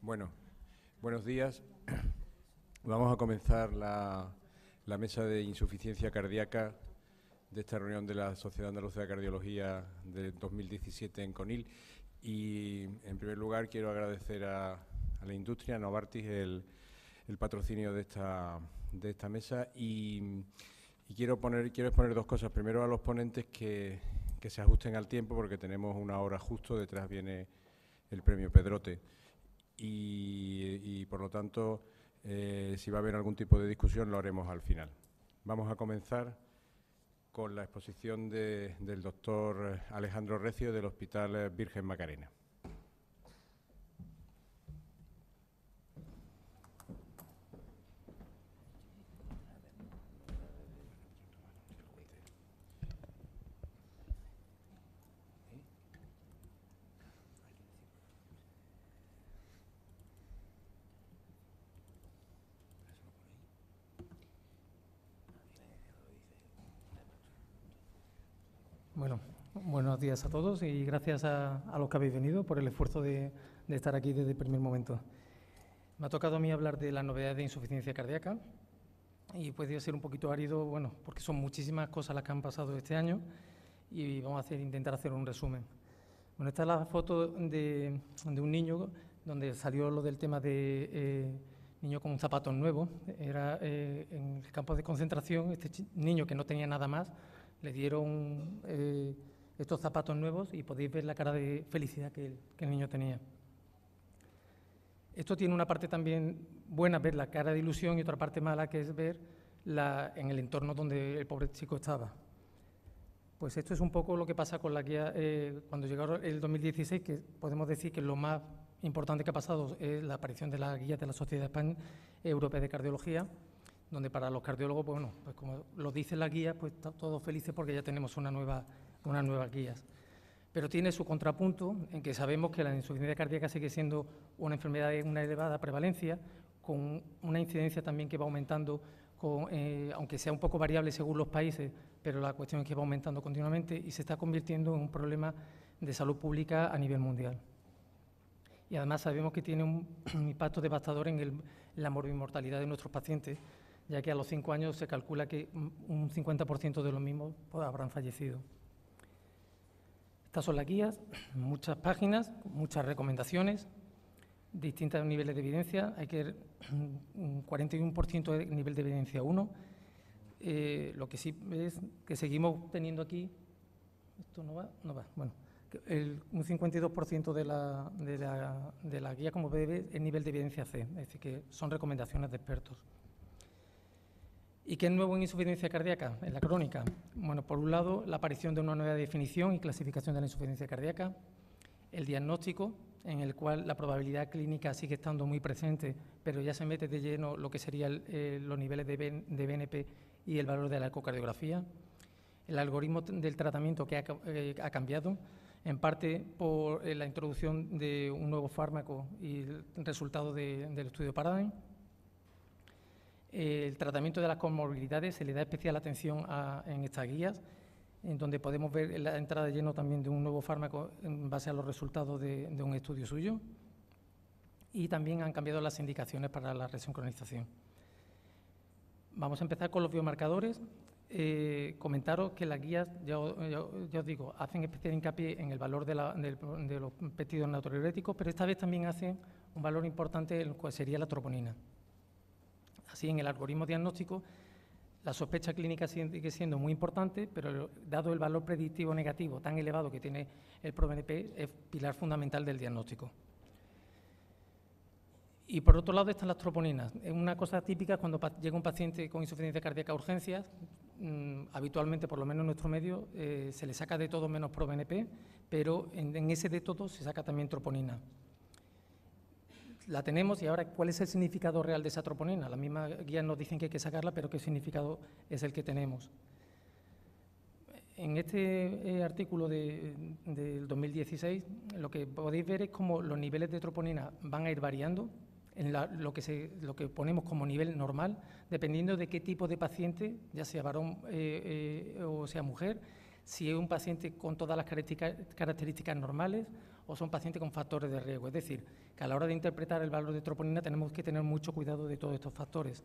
Bueno, buenos días. Vamos a comenzar la mesa de insuficiencia cardíaca de esta reunión de la Sociedad Andaluza de Cardiología de 2017 en Conil. Y, en primer lugar, quiero agradecer a la industria, a Novartis, el patrocinio de esta mesa y quiero exponer dos cosas. Primero, a los ponentes que se ajusten al tiempo, porque tenemos una hora justo, detrás viene el premio Pedrote. Y por lo tanto, si va a haber algún tipo de discusión, lo haremos al final. Vamos a comenzar con la exposición del doctor Alejandro Recio del Hospital Virgen Macarena. Bueno, buenos días a todos y gracias a los que habéis venido por el esfuerzo de estar aquí desde el primer momento. Me ha tocado a mí hablar de las novedades de insuficiencia cardíaca y puede ser un poquito árido, bueno, porque son muchísimas cosas las que han pasado este año y vamos a intentar hacer un resumen. Bueno, esta es la foto de un niño donde salió lo del tema de niño con zapatos nuevos. Era en el campo de concentración, este niño que no tenía nada más, le dieron estos zapatos nuevos y podéis ver la cara de felicidad que el niño tenía. Esto tiene una parte también buena, ver la cara de ilusión, y otra parte mala, que es ver en el entorno donde el pobre chico estaba. Pues esto es un poco lo que pasa con la guía cuando llegó el 2016, que podemos decir que lo más importante que ha pasado es la aparición de la guía de la Sociedad Europea de Cardiología, donde para los cardiólogos, bueno, pues como lo dice la guía, pues todos felices porque ya tenemos unas nuevas guías. Pero tiene su contrapunto en que sabemos que la insuficiencia cardíaca sigue siendo una enfermedad de una elevada prevalencia, con una incidencia también que va aumentando, aunque sea un poco variable según los países, pero la cuestión es que va aumentando continuamente y se está convirtiendo en un problema de salud pública a nivel mundial. Y además sabemos que tiene un impacto devastador en la morbimortalidad de nuestros pacientes, ya que a los 5 años se calcula que un 50% de los mismos habrán fallecido. Estas son las guías, muchas páginas, muchas recomendaciones, distintos niveles de evidencia. Hay que un 41% de nivel de evidencia 1. Lo que sí es que seguimos teniendo aquí, esto no va, bueno, un 52% de la guía, como veis, es nivel de evidencia C, es decir, que son recomendaciones de expertos. ¿Y qué es nuevo en insuficiencia cardíaca, en la crónica? Bueno, por un lado, la aparición de una nueva definición y clasificación de la insuficiencia cardíaca, el diagnóstico, en el cual la probabilidad clínica sigue estando muy presente, pero ya se mete de lleno lo que serían los niveles de BNP y el valor de la ecocardiografía, el algoritmo del tratamiento que ha cambiado, en parte por la introducción de un nuevo fármaco y el resultado del estudio Paradigm. El tratamiento de las comorbilidades se le da especial atención en estas guías, en donde podemos ver la entrada de lleno también de un nuevo fármaco en base a los resultados de un estudio suyo, y también han cambiado las indicaciones para la resincronización. Vamos a empezar con los biomarcadores. Comentaros que las guías, ya os digo, hacen especial hincapié en el valor de los péptidos natriuréticos, pero esta vez también hacen un valor importante en lo que sería la troponina. Así, en el algoritmo diagnóstico, la sospecha clínica sigue siendo muy importante, pero dado el valor predictivo negativo tan elevado que tiene el ProBNP, es pilar fundamental del diagnóstico. Y por otro lado están las troponinas. Es una cosa típica cuando llega un paciente con insuficiencia cardíaca a urgencias, habitualmente, por lo menos en nuestro medio, se le saca de todo menos ProBNP, pero en ese de todo se saca también troponina. La tenemos, y ahora, ¿cuál es el significado real de esa troponina? Las mismas guías nos dicen que hay que sacarla, pero ¿qué significado es el que tenemos? En este artículo del 2016, lo que podéis ver es cómo los niveles de troponina van a ir variando en lo que ponemos como nivel normal, dependiendo de qué tipo de paciente, ya sea varón o sea mujer, si es un paciente con todas las características normales o son pacientes con factores de riesgo. Es decir, que a la hora de interpretar el valor de troponina tenemos que tener mucho cuidado de todos estos factores.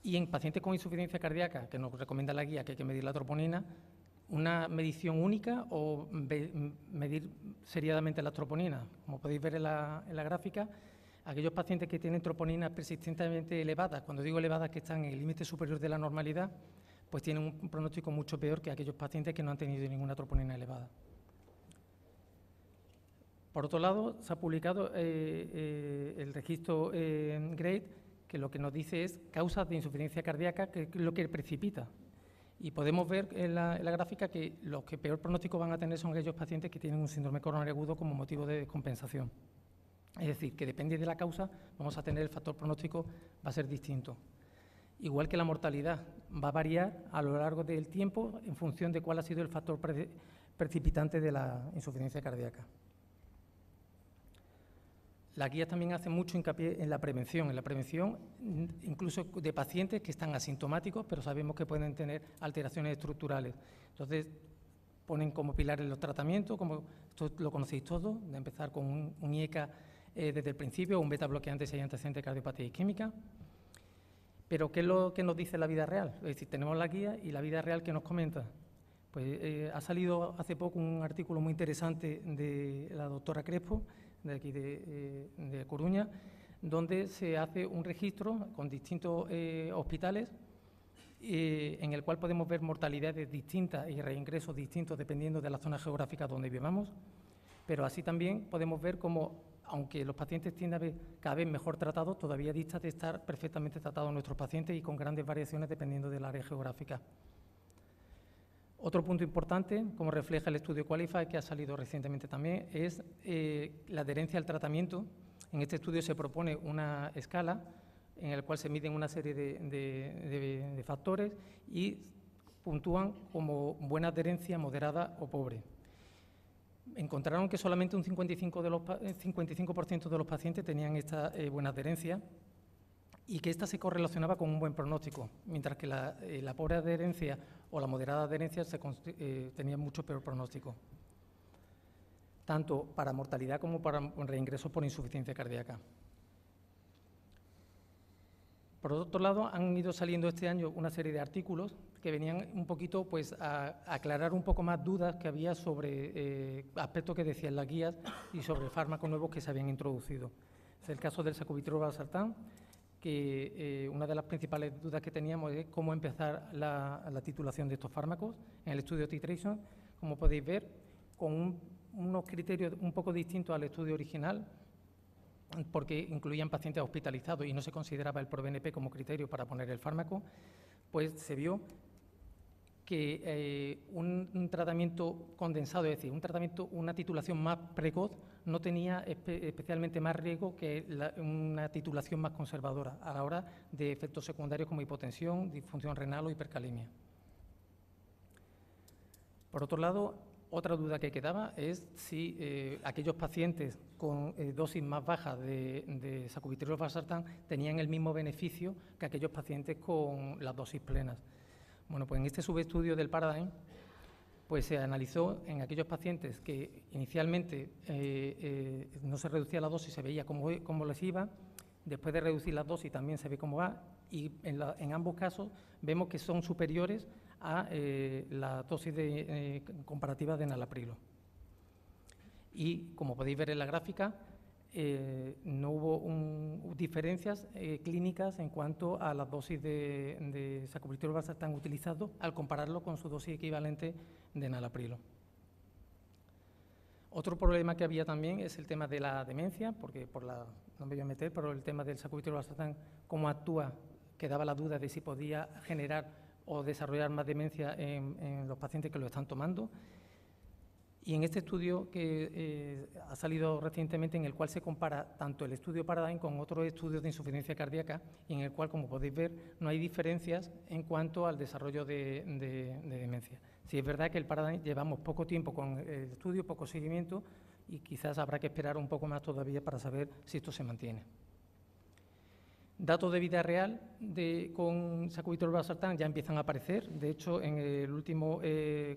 Y en pacientes con insuficiencia cardíaca, que nos recomienda la guía que hay que medir la troponina, una medición única o medir seriadamente la troponina. Como podéis ver en la gráfica, aquellos pacientes que tienen troponinas persistentemente elevadas, cuando digo elevadas que están en el límite superior de la normalidad, pues tienen un pronóstico mucho peor que aquellos pacientes que no han tenido ninguna troponina elevada. Por otro lado, se ha publicado el registro GRADE, que lo que nos dice es causas de insuficiencia cardíaca, que es lo que precipita. Y podemos ver en la gráfica que los que peor pronóstico van a tener son aquellos pacientes que tienen un síndrome coronario agudo como motivo de descompensación. Es decir, que depende de la causa, vamos a tener el factor pronóstico, va a ser distinto. Igual que la mortalidad va a variar a lo largo del tiempo en función de cuál ha sido el factor precipitante de la insuficiencia cardíaca. La guía también hace mucho hincapié en la prevención incluso de pacientes que están asintomáticos, pero sabemos que pueden tener alteraciones estructurales. Entonces, ponen como pilares los tratamientos, como esto lo conocéis todos, de empezar con un IECA desde el principio, un beta bloqueante si hay antecedente de cardiopatía isquémica. Pero, ¿qué es lo que nos dice la vida real? Es decir, tenemos la guía y la vida real, ¿qué nos comenta? Pues ha salido hace poco un artículo muy interesante de la doctora Crespo, de aquí de Coruña, donde se hace un registro con distintos hospitales en el cual podemos ver mortalidades distintas y reingresos distintos dependiendo de la zona geográfica donde vivamos, pero así también podemos ver cómo, aunque los pacientes tienden a ver cada vez mejor tratados, todavía dista de estar perfectamente tratados nuestros pacientes y con grandes variaciones dependiendo del área geográfica. Otro punto importante, como refleja el estudio Qualify, que ha salido recientemente también, es la adherencia al tratamiento. En este estudio se propone una escala en la cual se miden una serie de factores y puntúan como buena adherencia, moderada o pobre. Encontraron que solamente un 55% de los pacientes tenían esta buena adherencia y que esta se correlacionaba con un buen pronóstico, mientras que la pobre adherencia o la moderada adherencia tenía mucho peor pronóstico, tanto para mortalidad como para reingresos por insuficiencia cardíaca. Por otro lado, han ido saliendo este año una serie de artículos que venían un poquito pues, a aclarar un poco más dudas que había sobre aspectos que decían las guías y sobre fármacos nuevos que se habían introducido. Es el caso del sacubitril valsartán, que una de las principales dudas que teníamos es cómo empezar la titulación de estos fármacos. En el estudio Titration, como podéis ver, con unos criterios un poco distintos al estudio original, porque incluían pacientes hospitalizados y no se consideraba el ProBNP como criterio para poner el fármaco, pues se vio que un tratamiento condensado, es decir, una titulación más precoz, no tenía especialmente más riesgo que una titulación más conservadora a la hora de efectos secundarios como hipotensión, disfunción renal o hipercalemia. Por otro lado, otra duda que quedaba es si aquellos pacientes con dosis más bajas de sacubitril valsartán tenían el mismo beneficio que aquellos pacientes con las dosis plenas. Bueno, pues en este subestudio del Paradigm pues se analizó en aquellos pacientes que inicialmente no se reducía la dosis, se veía cómo les iba, después de reducir la dosis también se ve cómo va y en ambos casos vemos que son superiores a la dosis comparativa de enalaprilo. Y como podéis ver en la gráfica, no hubo diferencias clínicas en cuanto a las dosis de sacubitril valsartán utilizado al compararlo con su dosis equivalente de enalaprilo. Otro problema que había también es el tema de la demencia, porque no me voy a meter, pero el tema del sacubitril valsartán, cómo actúa, quedaba la duda de si podía generar o desarrollar más demencia en los pacientes que lo están tomando. Y en este estudio que ha salido recientemente, en el cual se compara tanto el estudio Paradigm con otros estudios de insuficiencia cardíaca, y en el cual, como podéis ver, no hay diferencias en cuanto al desarrollo de demencia. Sí es verdad que el Paradigm llevamos poco tiempo con el estudio, poco seguimiento, y quizás habrá que esperar un poco más todavía para saber si esto se mantiene. Datos de vida real con sacubitril/valsartán ya empiezan a aparecer. De hecho, en el último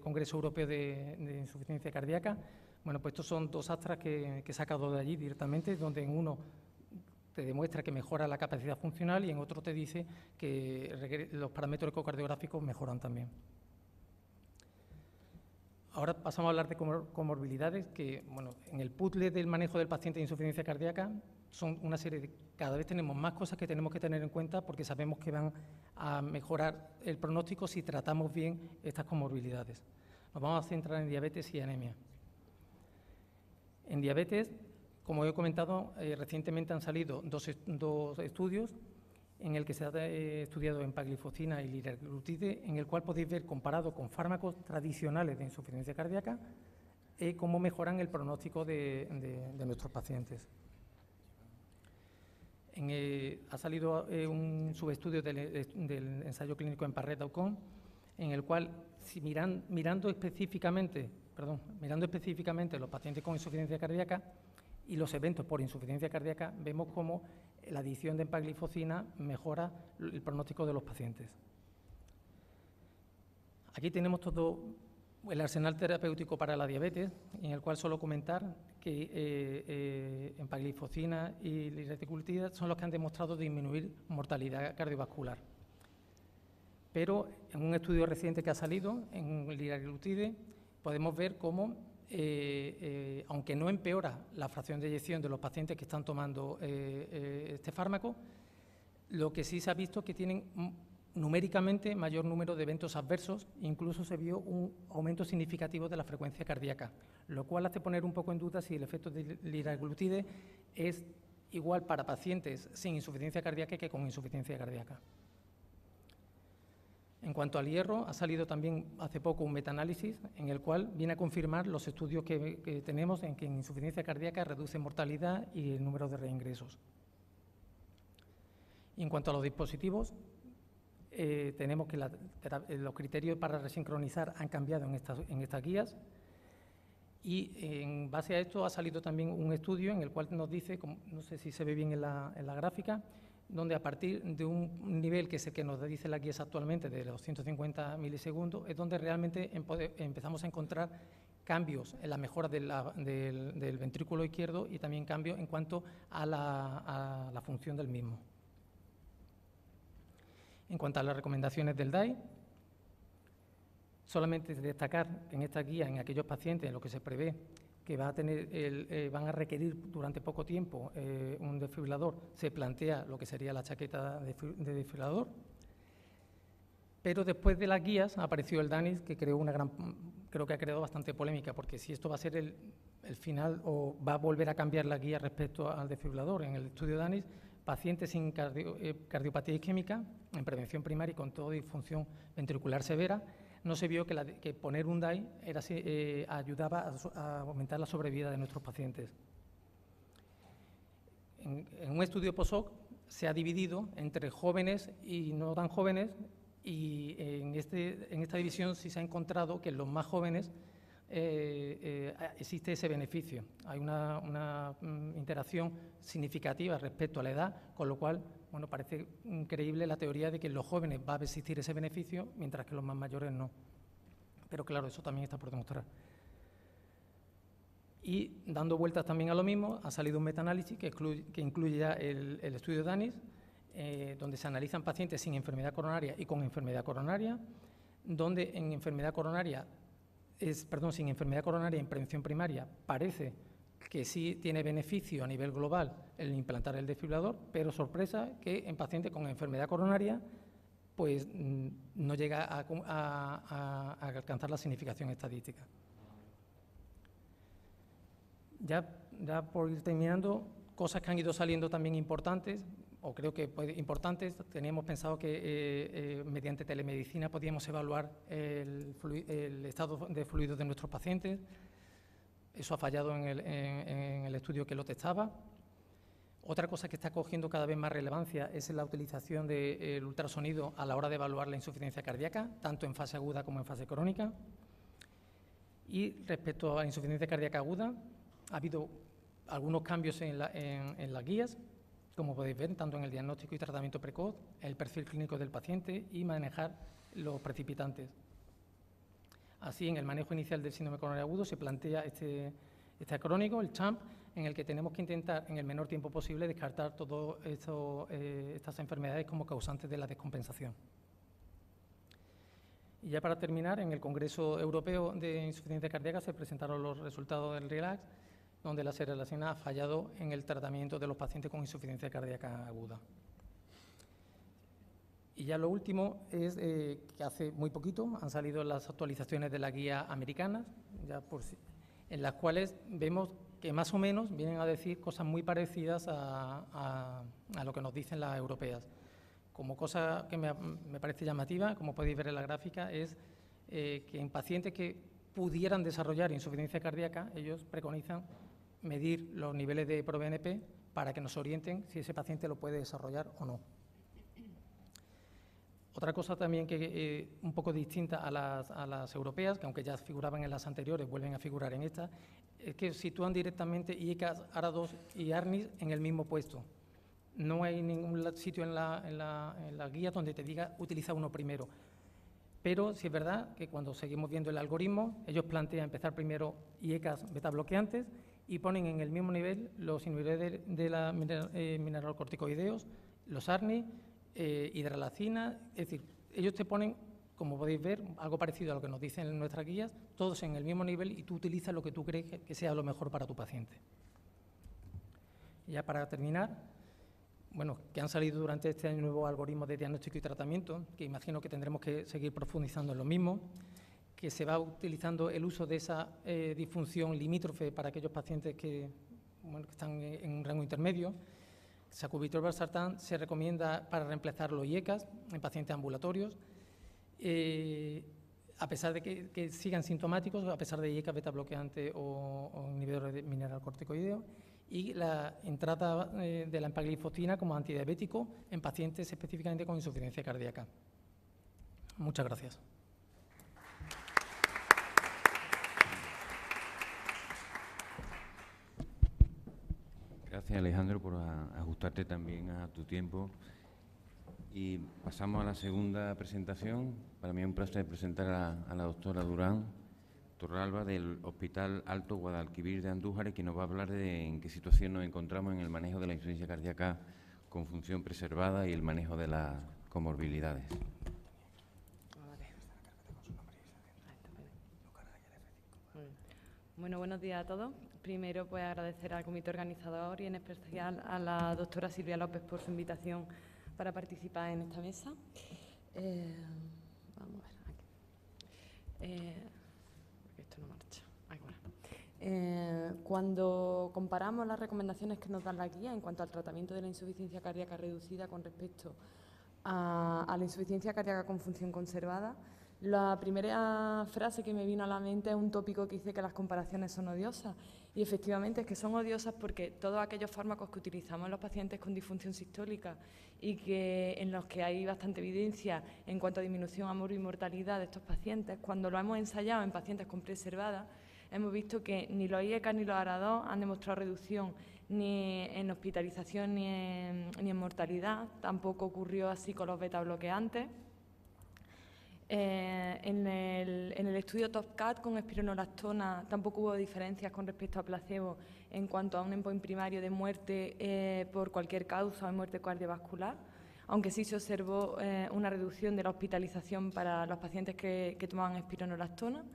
Congreso Europeo de Insuficiencia Cardíaca, bueno, pues estos son 2 abstracts que he sacado de allí directamente, donde en uno te demuestra que mejora la capacidad funcional y en otro te dice que los parámetros ecocardiográficos mejoran también. Ahora pasamos a hablar de comorbilidades, que bueno, en el puzzle del manejo del paciente de insuficiencia cardíaca son una serie de... Cada vez tenemos más cosas que tenemos que tener en cuenta porque sabemos que van a mejorar el pronóstico si tratamos bien estas comorbilidades. Nos vamos a centrar en diabetes y anemia. En diabetes, como he comentado, recientemente han salido dos estudios en el que se ha estudiado empagliflozina y liraglutide, en el cual podéis ver, comparado con fármacos tradicionales de insuficiencia cardíaca, cómo mejoran el pronóstico de nuestros pacientes. Ha salido un subestudio del ensayo clínico en Parret-Daucon, en el cual, si mirando específicamente los pacientes con insuficiencia cardíaca y los eventos por insuficiencia cardíaca, vemos cómo la adición de empagliflozina mejora el pronóstico de los pacientes. Aquí tenemos todo el arsenal terapéutico para la diabetes, en el cual suelo comentar que empagliflozina y liraglutide son los que han demostrado disminuir mortalidad cardiovascular. Pero en un estudio reciente que ha salido, en liraglutide, podemos ver cómo, aunque no empeora la fracción de eyección de los pacientes que están tomando este fármaco, lo que sí se ha visto es que tienen numéricamente mayor número de eventos adversos, incluso se vio un aumento significativo de la frecuencia cardíaca, lo cual hace poner un poco en duda si el efecto de liraglutide es igual para pacientes sin insuficiencia cardíaca que con insuficiencia cardíaca. En cuanto al hierro, ha salido también hace poco un metaanálisis en el cual viene a confirmar los estudios que tenemos en que en insuficiencia cardíaca reduce mortalidad y el número de reingresos. Y en cuanto a los dispositivos, tenemos que los criterios para resincronizar han cambiado en estas guías y en base a esto ha salido también un estudio en el cual nos dice, no sé si se ve bien en la gráfica, donde a partir de un nivel que es el que nos dice las guías actualmente, de los 150 milisegundos, es donde realmente empezamos a encontrar cambios en la mejora del ventrículo izquierdo y también cambios en cuanto a la función del mismo. En cuanto a las recomendaciones del DAI, solamente destacar en esta guía, en aquellos pacientes en los que se prevé que van a requerir durante poco tiempo un desfibrilador, se plantea lo que sería la chaqueta de desfibrilador. Pero después de las guías apareció el DANIS, que creo que ha creado bastante polémica, porque si esto va a ser el final o va a volver a cambiar la guía respecto al desfibrilador. En el estudio DANIS, pacientes sin cardiopatía isquémica, en prevención primaria y con toda disfunción ventricular severa, no se vio que poner un DAI ayudaba a aumentar la sobrevida de nuestros pacientes. En un estudio POSOC se ha dividido entre jóvenes y no tan jóvenes, y en esta división sí se ha encontrado que en los más jóvenes existe ese beneficio. Hay una interacción significativa respecto a la edad, con lo cual, bueno, parece increíble la teoría de que en los jóvenes va a existir ese beneficio, mientras que en los más mayores no. Pero claro, eso también está por demostrar. Y dando vueltas también a lo mismo, ha salido un metaanálisis que incluye ya el estudio DANIS, donde se analizan pacientes sin enfermedad coronaria y con enfermedad coronaria, donde sin enfermedad coronaria en prevención primaria parece que sí tiene beneficio a nivel global el implantar el desfibrilador, pero sorpresa que en pacientes con enfermedad coronaria pues no llega a alcanzar la significación estadística. Ya por ir terminando, cosas que han ido saliendo también importantes, o creo que importantes, teníamos pensado que mediante telemedicina podíamos evaluar el estado de fluidos de nuestros pacientes. Eso ha fallado en el estudio que lo testaba. Otra cosa que está cogiendo cada vez más relevancia es la utilización del ultrasonido a la hora de evaluar la insuficiencia cardíaca, tanto en fase aguda como en fase crónica. Y respecto a la insuficiencia cardíaca aguda, ha habido algunos cambios en las guías, como podéis ver, tanto en el diagnóstico y tratamiento precoz, el perfil clínico del paciente y manejar los precipitantes. Así, en el manejo inicial del síndrome coronario agudo se plantea este acrónico, el CHAMP, en el que tenemos que intentar, en el menor tiempo posible, descartar todas estas enfermedades como causantes de la descompensación. Y ya para terminar, en el Congreso Europeo de Insuficiencia Cardíaca se presentaron los resultados del RELAX, donde la serelaxina ha fallado en el tratamiento de los pacientes con insuficiencia cardíaca aguda. Y ya lo último es que hace muy poquito han salido las actualizaciones de la guía americana, en las cuales vemos que más o menos vienen a decir cosas muy parecidas a lo que nos dicen las europeas. Como cosa que me parece llamativa, como podéis ver en la gráfica, es que en pacientes que pudieran desarrollar insuficiencia cardíaca, ellos preconizan medir los niveles de ProBNP para que nos orienten si ese paciente lo puede desarrollar o no. Otra cosa también que un poco distinta a las europeas, que aunque ya figuraban en las anteriores, vuelven a figurar en esta, es que sitúan directamente IECAS, ARA2 y ARNIS en el mismo puesto. No hay ningún sitio en la guía donde te diga utiliza uno primero. Pero sí es verdad que cuando seguimos viendo el algoritmo, ellos plantean empezar primero IECAS beta bloqueantes y ponen en el mismo nivel los inhibidores de la mineralocorticoideos, los ARNI, hidralacina, es decir, ellos te ponen, como podéis ver, algo parecido a lo que nos dicen en nuestras guías, todos en el mismo nivel y tú utilizas lo que tú crees que sea lo mejor para tu paciente. Y ya para terminar, bueno, que han salido durante este año nuevos algoritmos de diagnóstico y tratamiento, que imagino que tendremos que seguir profundizando en lo mismo, que se va utilizando el uso de esa disfunción limítrofe para aquellos pacientes que están en un rango intermedio. Sacubitril/valsartán se recomienda para reemplazar los IECAS en pacientes ambulatorios, a pesar de que sigan sintomáticos, a pesar de IECAS beta bloqueante o inhibidores de mineralocorticoideo, y la entrada de la empaglifosina como antidiabético en pacientes específicamente con insuficiencia cardíaca. Muchas gracias. Gracias, Alejandro, por ajustarte también a tu tiempo. Y pasamos a la segunda presentación. Para mí es un placer presentar a la doctora Durán Torralba del Hospital Alto Guadalquivir de Andújar, que nos va a hablar de en qué situación nos encontramos en el manejo de la insuficiencia cardíaca con función preservada y el manejo de las comorbilidades. Bueno, buenos días a todos. Primero, pues agradecer al comité organizador y en especial a la doctora Silvia López por su invitación para participar en esta mesa. Vamos a ver aquí. Porque esto no marcha. Ahí, bueno. Cuando comparamos las recomendaciones que nos dan la guía en cuanto al tratamiento de la insuficiencia cardíaca reducida con respecto a la insuficiencia cardíaca con función conservada, la primera frase que me vino a la mente es un tópico que dice que las comparaciones son odiosas. Y efectivamente es que son odiosas porque todos aquellos fármacos que utilizamos en los pacientes con disfunción sistólica y en los que hay bastante evidencia en cuanto a disminución a y mortalidad de estos pacientes, cuando lo hemos ensayado en pacientes con preservada, hemos visto que ni los IECAS ni los ARA2 han demostrado reducción ni en hospitalización ni en mortalidad. Tampoco ocurrió así con los beta bloqueantes. En el estudio TOPCAT con espironolactona tampoco hubo diferencias con respecto a placebo en cuanto a un endpoint primario de muerte por cualquier causa o muerte cardiovascular, aunque sí se observó una reducción de la hospitalización para los pacientes que tomaban espironolactona.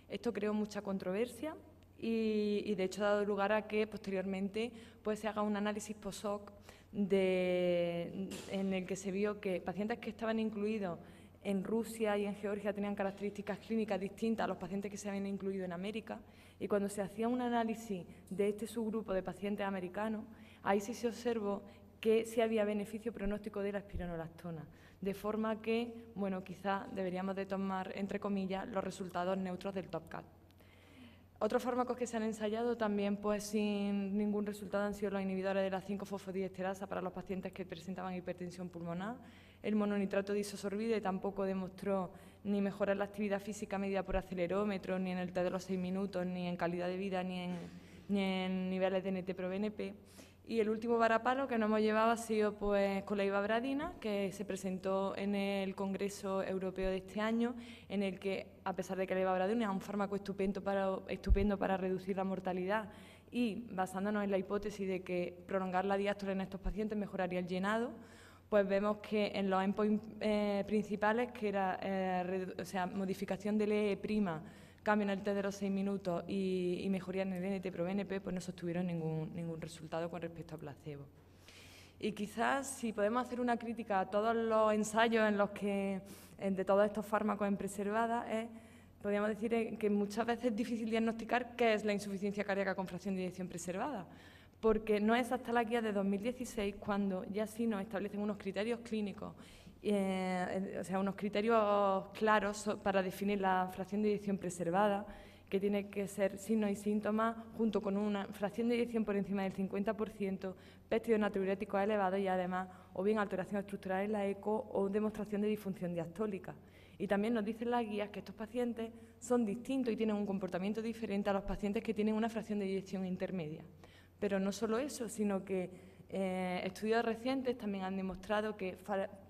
Esto creó mucha controversia y de hecho ha dado lugar a que posteriormente pues, se haga un análisis post-hoc en el que se vio que pacientes que estaban incluidos en Rusia y en Georgia tenían características clínicas distintas a los pacientes que se habían incluido en América, y cuando se hacía un análisis de este subgrupo de pacientes americanos, ahí sí se observó que sí había beneficio pronóstico de la espironolactona, de forma que, bueno, quizá deberíamos de tomar, entre comillas, los resultados neutros del TOPCAT. Otros fármacos que se han ensayado también pues sin ningún resultado han sido los inhibidores de la 5-fosfodiesterasa para los pacientes que presentaban hipertensión pulmonar. El mononitrato de isosorbide tampoco demostró ni mejora en la actividad física medida por acelerómetro, ni en el test de los 6 minutos, ni en calidad de vida, ni en niveles de NT-proBNP. Y el último varapalo que nos hemos llevado ha sido pues, con la ivabradina, que se presentó en el Congreso Europeo de este año, en el que, a pesar de que la ivabradina es un fármaco estupendo para reducir la mortalidad, y basándonos en la hipótesis de que prolongar la diástole en estos pacientes mejoraría el llenado, pues vemos que en los endpoints principales, que era modificación del EE', cambio en el test de los 6 minutos y mejoría en el NT-proBNP, pues no sostuvieron ningún resultado con respecto a placebo. Y quizás, si podemos hacer una crítica a todos los ensayos en los que, de todos estos fármacos en preservada, podríamos decir que muchas veces es difícil diagnosticar qué es la insuficiencia cardíaca con fracción de eyección preservada, porque no es hasta la guía de 2016 cuando ya sí nos establecen unos criterios clínicos, unos criterios claros para definir la fracción de eyección preservada, que tiene que ser signos y síntomas, junto con una fracción de eyección por encima del 50%, péptidos natriuréticos elevados y además, o bien alteración estructural en la eco o demostración de disfunción diastólica. Y también nos dicen las guías que estos pacientes son distintos y tienen un comportamiento diferente a los pacientes que tienen una fracción de eyección intermedia. Pero no solo eso, sino que estudios recientes también han demostrado que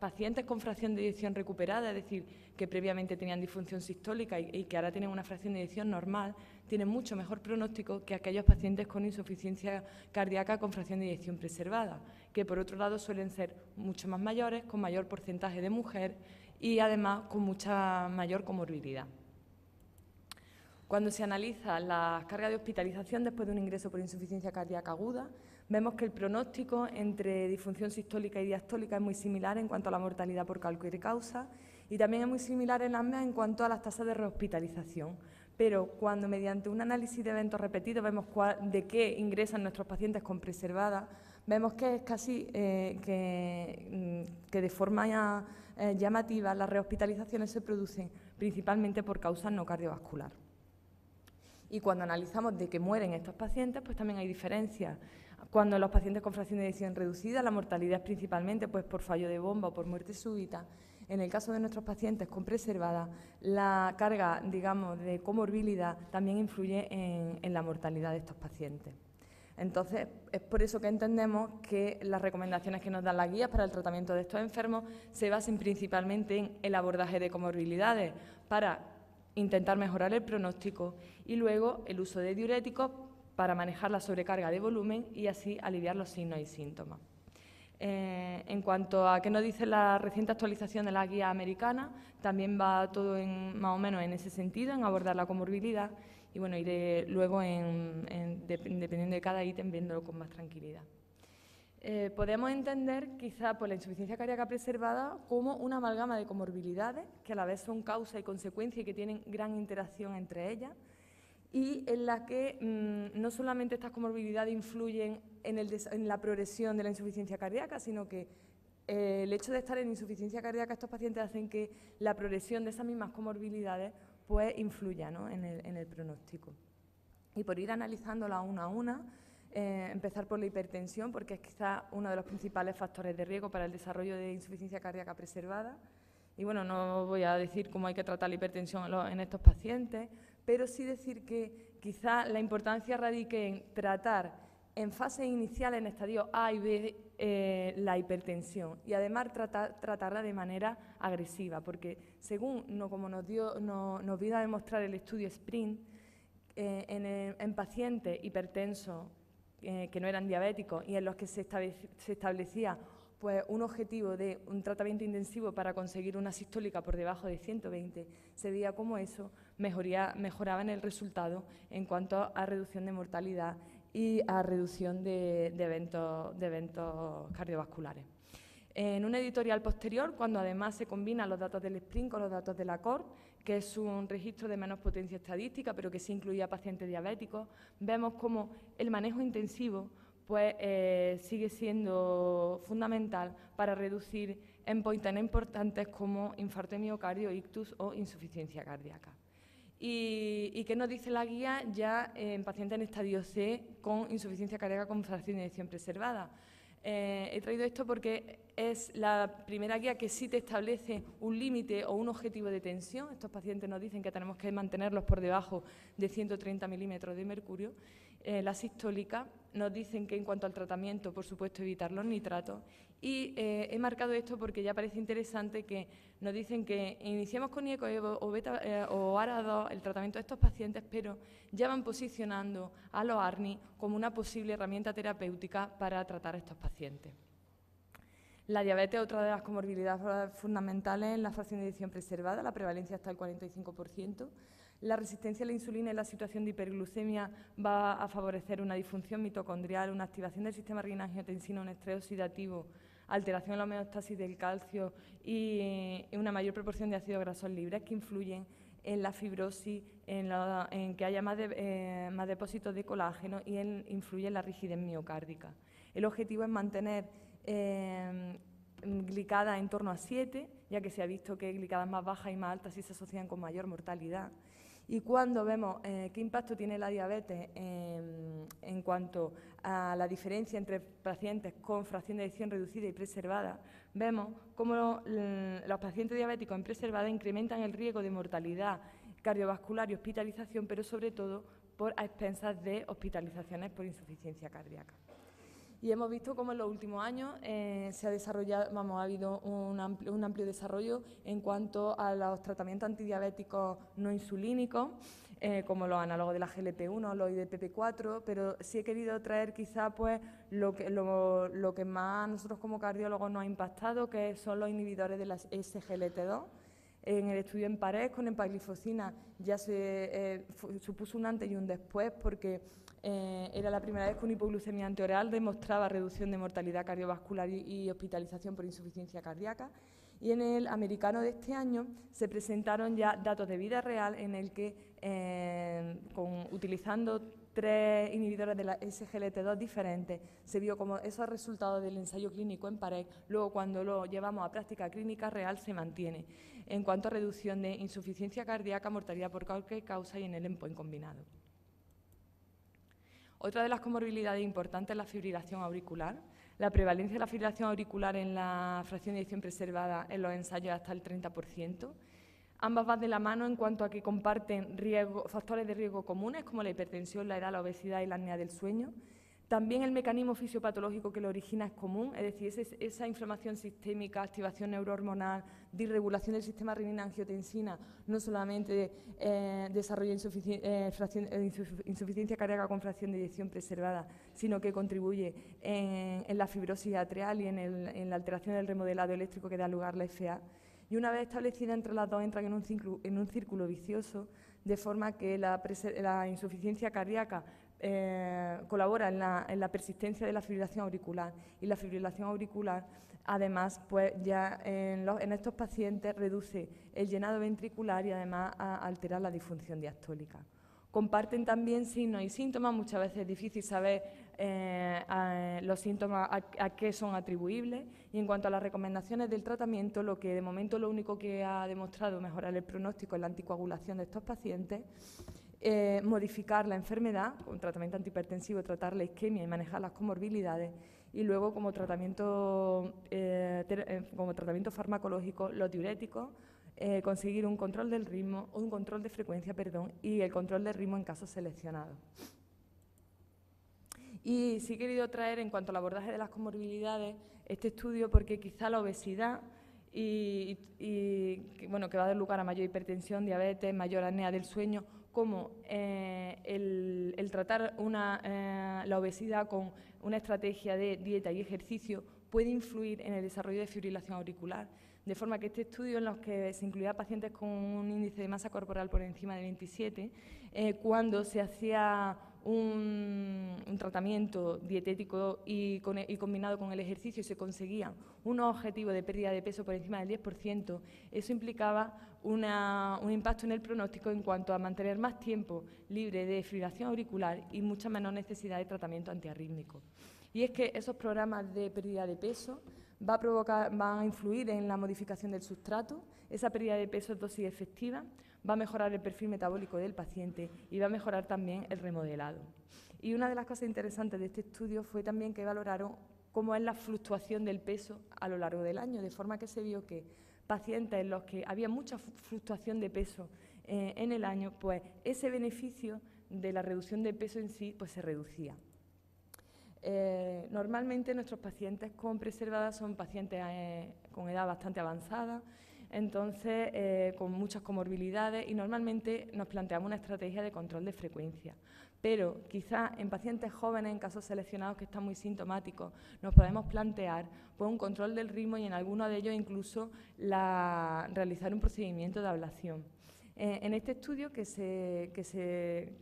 pacientes con fracción de eyección recuperada, es decir, que previamente tenían disfunción sistólica y que ahora tienen una fracción de eyección normal, tienen mucho mejor pronóstico que aquellos pacientes con insuficiencia cardíaca con fracción de eyección preservada, que por otro lado suelen ser mucho más mayores, con mayor porcentaje de mujer y además con mucha mayor comorbilidad. Cuando se analiza la carga de hospitalización después de un ingreso por insuficiencia cardíaca aguda, vemos que el pronóstico entre disfunción sistólica y diastólica es muy similar en cuanto a la mortalidad por cualquier causa y también es muy similar en ambas en cuanto a las tasas de rehospitalización. Pero cuando mediante un análisis de eventos repetidos vemos de qué ingresan nuestros pacientes con preservada, vemos que es casi que de forma llamativa las rehospitalizaciones se producen principalmente por causas no cardiovasculares. Y cuando analizamos de qué mueren estos pacientes, pues también hay diferencias. Cuando los pacientes con fracción de eyección reducida, la mortalidad es principalmente pues, por fallo de bomba o por muerte súbita. En el caso de nuestros pacientes con preservada, la carga, digamos, de comorbilidad también influye en la mortalidad de estos pacientes. Entonces, es por eso que entendemos que las recomendaciones que nos dan las guías para el tratamiento de estos enfermos se basen principalmente en el abordaje de comorbilidades para intentar mejorar el pronóstico y luego el uso de diuréticos para manejar la sobrecarga de volumen y así aliviar los signos y síntomas. En cuanto a qué nos dice la reciente actualización de la guía americana, también va todo más o menos en ese sentido, en abordar la comorbilidad y bueno, iré luego, dependiendo de cada ítem, viéndolo con más tranquilidad. Podemos entender quizá por la insuficiencia cardíaca preservada como una amalgama de comorbilidades que a la vez son causa y consecuencia y que tienen gran interacción entre ellas y en la que no solamente estas comorbilidades influyen en la progresión de la insuficiencia cardíaca, sino que el hecho de estar en insuficiencia cardíaca estos pacientes hacen que la progresión de esas mismas comorbilidades pues influya, ¿no?, en el pronóstico. Y por ir analizándola una a una, empezar por la hipertensión, porque es quizá uno de los principales factores de riesgo para el desarrollo de insuficiencia cardíaca preservada. Y bueno, no voy a decir cómo hay que tratar la hipertensión en estos pacientes, pero sí decir que quizá la importancia radique en tratar en fase inicial, en estadios A y B, la hipertensión y además tratarla de manera agresiva, porque según como nos vino a demostrar el estudio SPRINT, en pacientes hipertensos que no eran diabéticos y en los que se establecía pues, un objetivo de un tratamiento intensivo para conseguir una sistólica por debajo de 120, se veía como eso mejoraba en el resultado en cuanto a reducción de mortalidad y a reducción de eventos cardiovasculares. En un editorial posterior, cuando además se combinan los datos del SPRINT con los datos de la CORD, que es un registro de menos potencia estadística, pero que sí incluía pacientes diabéticos, vemos cómo el manejo intensivo pues, sigue siendo fundamental para reducir endpoints tan importantes como infarto de miocardio, ictus o insuficiencia cardíaca. ¿Y qué nos dice la guía ya en pacientes en estadio C con insuficiencia cardíaca con fracción de eyección preservada? He traído esto porque es la primera guía que sí te establece un límite o un objetivo de tensión. Estos pacientes nos dicen que tenemos que mantenerlos por debajo de 130 milímetros de mercurio. La sistólica nos dicen que en cuanto al tratamiento, por supuesto, evitar los nitratos. Y he marcado esto porque ya parece interesante que nos dicen que iniciemos con IECO o ARA2 el tratamiento de estos pacientes, pero ya van posicionando a los ARNI como una posible herramienta terapéutica para tratar a estos pacientes. La diabetes es otra de las comorbilidades fundamentales en la fracción de eyección preservada, la prevalencia está al 45%. La resistencia a la insulina en la situación de hiperglucemia va a favorecer una disfunción mitocondrial, una activación del sistema renina-angiotensina, un estrés oxidativo, alteración en la homeostasis del calcio y una mayor proporción de ácidos grasos libres que influyen en la fibrosis, en que haya más depósitos de colágeno y influye en la rigidez miocárdica. El objetivo es mantener glicadas en torno a 7, ya que se ha visto que glicadas más bajas y más altas sí se asocian con mayor mortalidad. Y cuando vemos qué impacto tiene la diabetes en cuanto a la diferencia entre pacientes con fracción de eyección reducida y preservada, vemos cómo los pacientes diabéticos en preservada incrementan el riesgo de mortalidad cardiovascular y hospitalización, pero sobre todo a expensas de hospitalizaciones por insuficiencia cardíaca. Y hemos visto cómo en los últimos años se ha desarrollado, ha habido un amplio desarrollo en cuanto a los tratamientos antidiabéticos no insulínicos, como los análogos de la GLP-1, los IDPP-4, pero sí he querido traer quizá pues, lo que más a nosotros como cardiólogos nos ha impactado, que son los inhibidores de la SGLT2. En el estudio en Parés con empaglifosina ya se supuso un antes y un después porque era la primera vez que una hipoglucemia anteoral demostraba reducción de mortalidad cardiovascular y hospitalización por insuficiencia cardíaca. Y en el americano de este año se presentaron ya datos de vida real en el que, utilizando 3 inhibidores de la SGLT2 diferentes, se vio como esos resultados del ensayo clínico en Parés, luego cuando lo llevamos a práctica clínica real se mantiene en cuanto a reducción de insuficiencia cardíaca, mortalidad por cualquier causa y en el endpoint combinado. Otra de las comorbilidades importantes es la fibrilación auricular. La prevalencia de la fibrilación auricular en la fracción de eyección preservada en los ensayos hasta el 30%. Ambas van de la mano en cuanto a que comparten factores de riesgo comunes como la hipertensión, la edad, la obesidad y la apnea del sueño. También el mecanismo fisiopatológico que lo origina es común, es decir, esa inflamación sistémica, activación neurohormonal, disregulación del sistema renina-angiotensina, no solamente desarrolla insuficiencia cardíaca con fracción de eyección preservada, sino que contribuye en la fibrosis atrial y en la alteración del remodelado eléctrico que da lugar a la FA. Y una vez establecida entre las dos entran en un círculo vicioso, de forma que la insuficiencia cardíaca colabora en la persistencia de la fibrilación auricular y la fibrilación auricular además pues ya en estos pacientes reduce el llenado ventricular y además altera la disfunción diastólica. Comparten también signos y síntomas, muchas veces es difícil saber los síntomas a qué son atribuibles y en cuanto a las recomendaciones del tratamiento, lo que de momento lo único que ha demostrado mejorar el pronóstico es la anticoagulación de estos pacientes, modificar la enfermedad con tratamiento antihipertensivo, tratar la isquemia y manejar las comorbilidades y luego como tratamiento farmacológico los diuréticos, conseguir un control del ritmo, un control de frecuencia, y el control del ritmo en casos seleccionados. Y sí he querido traer en cuanto al abordaje de las comorbilidades este estudio porque quizá la obesidad que va a dar lugar a mayor hipertensión, diabetes, mayor apnea del sueño, como el tratar la obesidad con una estrategia de dieta y ejercicio puede influir en el desarrollo de fibrilación auricular. De forma que este estudio, en los que se incluía pacientes con un índice de masa corporal por encima de 27, cuando se hacía un tratamiento dietético y combinado con el ejercicio se conseguía un objetivo de pérdida de peso por encima del 10%, eso implicaba un impacto en el pronóstico en cuanto a mantener más tiempo libre de fibrilación auricular y mucha menos necesidad de tratamiento antiarrítmico. Y es que esos programas de pérdida de peso van a influir en la modificación del sustrato, esa pérdida de peso es dosis efectiva, va a mejorar el perfil metabólico del paciente y va a mejorar también el remodelado. Y una de las cosas interesantes de este estudio fue también que valoraron cómo es la fluctuación del peso a lo largo del año, de forma que se vio que pacientes en los que había mucha fluctuación de peso en el año, pues ese beneficio de la reducción de peso en sí pues se reducía. Normalmente nuestros pacientes con preservada son pacientes con edad bastante avanzada, entonces con muchas comorbilidades, y normalmente nos planteamos una estrategia de control de frecuencia. Pero quizás en pacientes jóvenes, en casos seleccionados que están muy sintomáticos, nos podemos plantear pues, un control del ritmo y en algunos de ellos incluso realizar un procedimiento de ablación. En este estudio que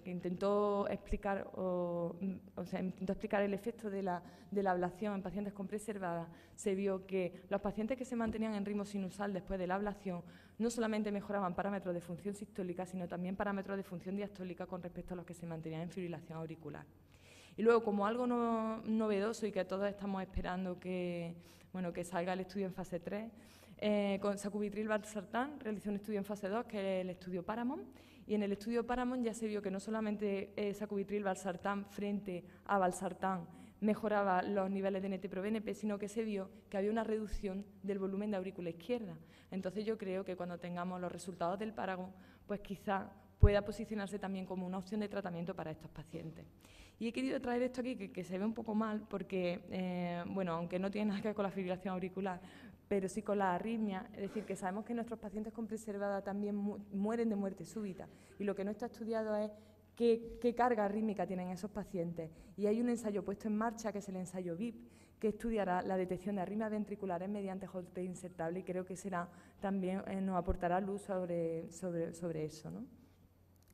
intentó explicar intentó explicar el efecto de la ablación en pacientes con preservada, se vio que los pacientes que se mantenían en ritmo sinusal después de la ablación no solamente mejoraban parámetros de función sistólica, sino también parámetros de función diastólica con respecto a los que se mantenían en fibrilación auricular. Y luego, como algo novedoso y que todos estamos esperando que salga el estudio en fase 3, con sacubitril/valsartán realizó un estudio en fase 2, que es el estudio Paramount, y en el estudio Paramount ya se vio que no solamente sacubitril/valsartán frente a valsartán mejoraba los niveles de NT-proBNP, sino que se vio que había una reducción del volumen de aurícula izquierda. Entonces yo creo que cuando tengamos los resultados del Paragon, pues quizá pueda posicionarse también como una opción de tratamiento para estos pacientes. Y he querido traer esto aquí, que se ve un poco mal, porque, aunque no tiene nada que ver con la fibrilación auricular, pero sí con la arritmia, es decir, que sabemos que nuestros pacientes con preservada también mueren de muerte súbita, y lo que no está estudiado es qué carga arrítmica tienen esos pacientes. Y hay un ensayo puesto en marcha, que es el ensayo VIP, que estudiará la detección de arritmias ventriculares mediante Holter insertable, y creo que también nos aportará luz sobre eso, ¿no?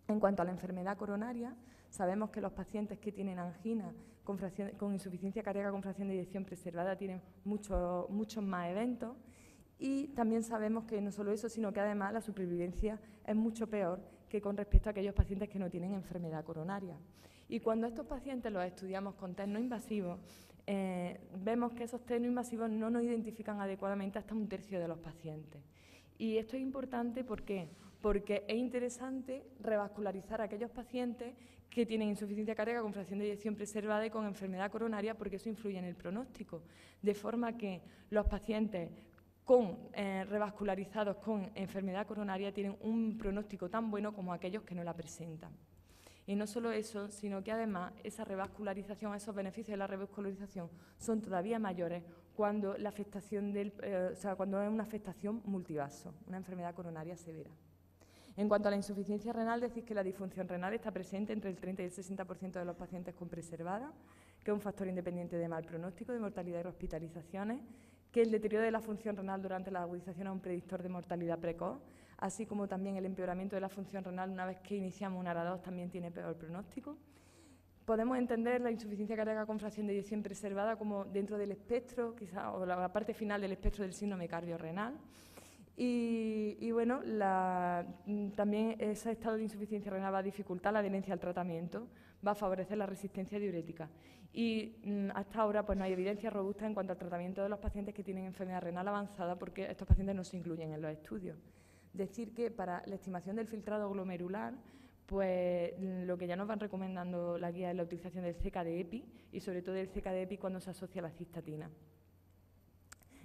En cuanto a la enfermedad coronaria, sabemos que los pacientes que tienen angina con insuficiencia cardíaca con fracción de eyección preservada tienen muchos más eventos, y también sabemos que no solo eso, sino que además la supervivencia es mucho peor que con respecto a aquellos pacientes que no tienen enfermedad coronaria. Y cuando estos pacientes los estudiamos con test no invasivos, vemos que esos test no invasivos no nos identifican adecuadamente hasta un tercio de los pacientes. Y esto es importante, ¿por qué? Porque es interesante revascularizar a aquellos pacientes que tienen insuficiencia cardíaca con fracción de eyección preservada y con enfermedad coronaria, porque eso influye en el pronóstico. De forma que los pacientes revascularizados con enfermedad coronaria tienen un pronóstico tan bueno como aquellos que no la presentan. Y no solo eso, sino que además esa revascularización, esos beneficios de la revascularización son todavía mayores cuando la afectación cuando es una afectación multivaso, una enfermedad coronaria severa. En cuanto a la insuficiencia renal, decir que la disfunción renal está presente entre el 30 y el 60% de los pacientes con preservada, que es un factor independiente de mal pronóstico, de mortalidad y hospitalizaciones, que el deterioro de la función renal durante la agudización es un predictor de mortalidad precoz, así como también el empeoramiento de la función renal una vez que iniciamos un ARA2 también tiene peor pronóstico. Podemos entender la insuficiencia cardíaca con fracción de eyección preservada como dentro del espectro, quizá, o la parte final del espectro del síndrome cardiorrenal. Y bueno, también ese estado de insuficiencia renal va a dificultar la adherencia al tratamiento, va a favorecer la resistencia diurética. Y hasta ahora pues no hay evidencia robusta en cuanto al tratamiento de los pacientes que tienen enfermedad renal avanzada, porque estos pacientes no se incluyen en los estudios. Decir que para la estimación del filtrado glomerular, pues lo que ya nos van recomendando la guía es la utilización del CK-de-EPI y sobre todo del CK-de-EPI cuando se asocia a la cistatina.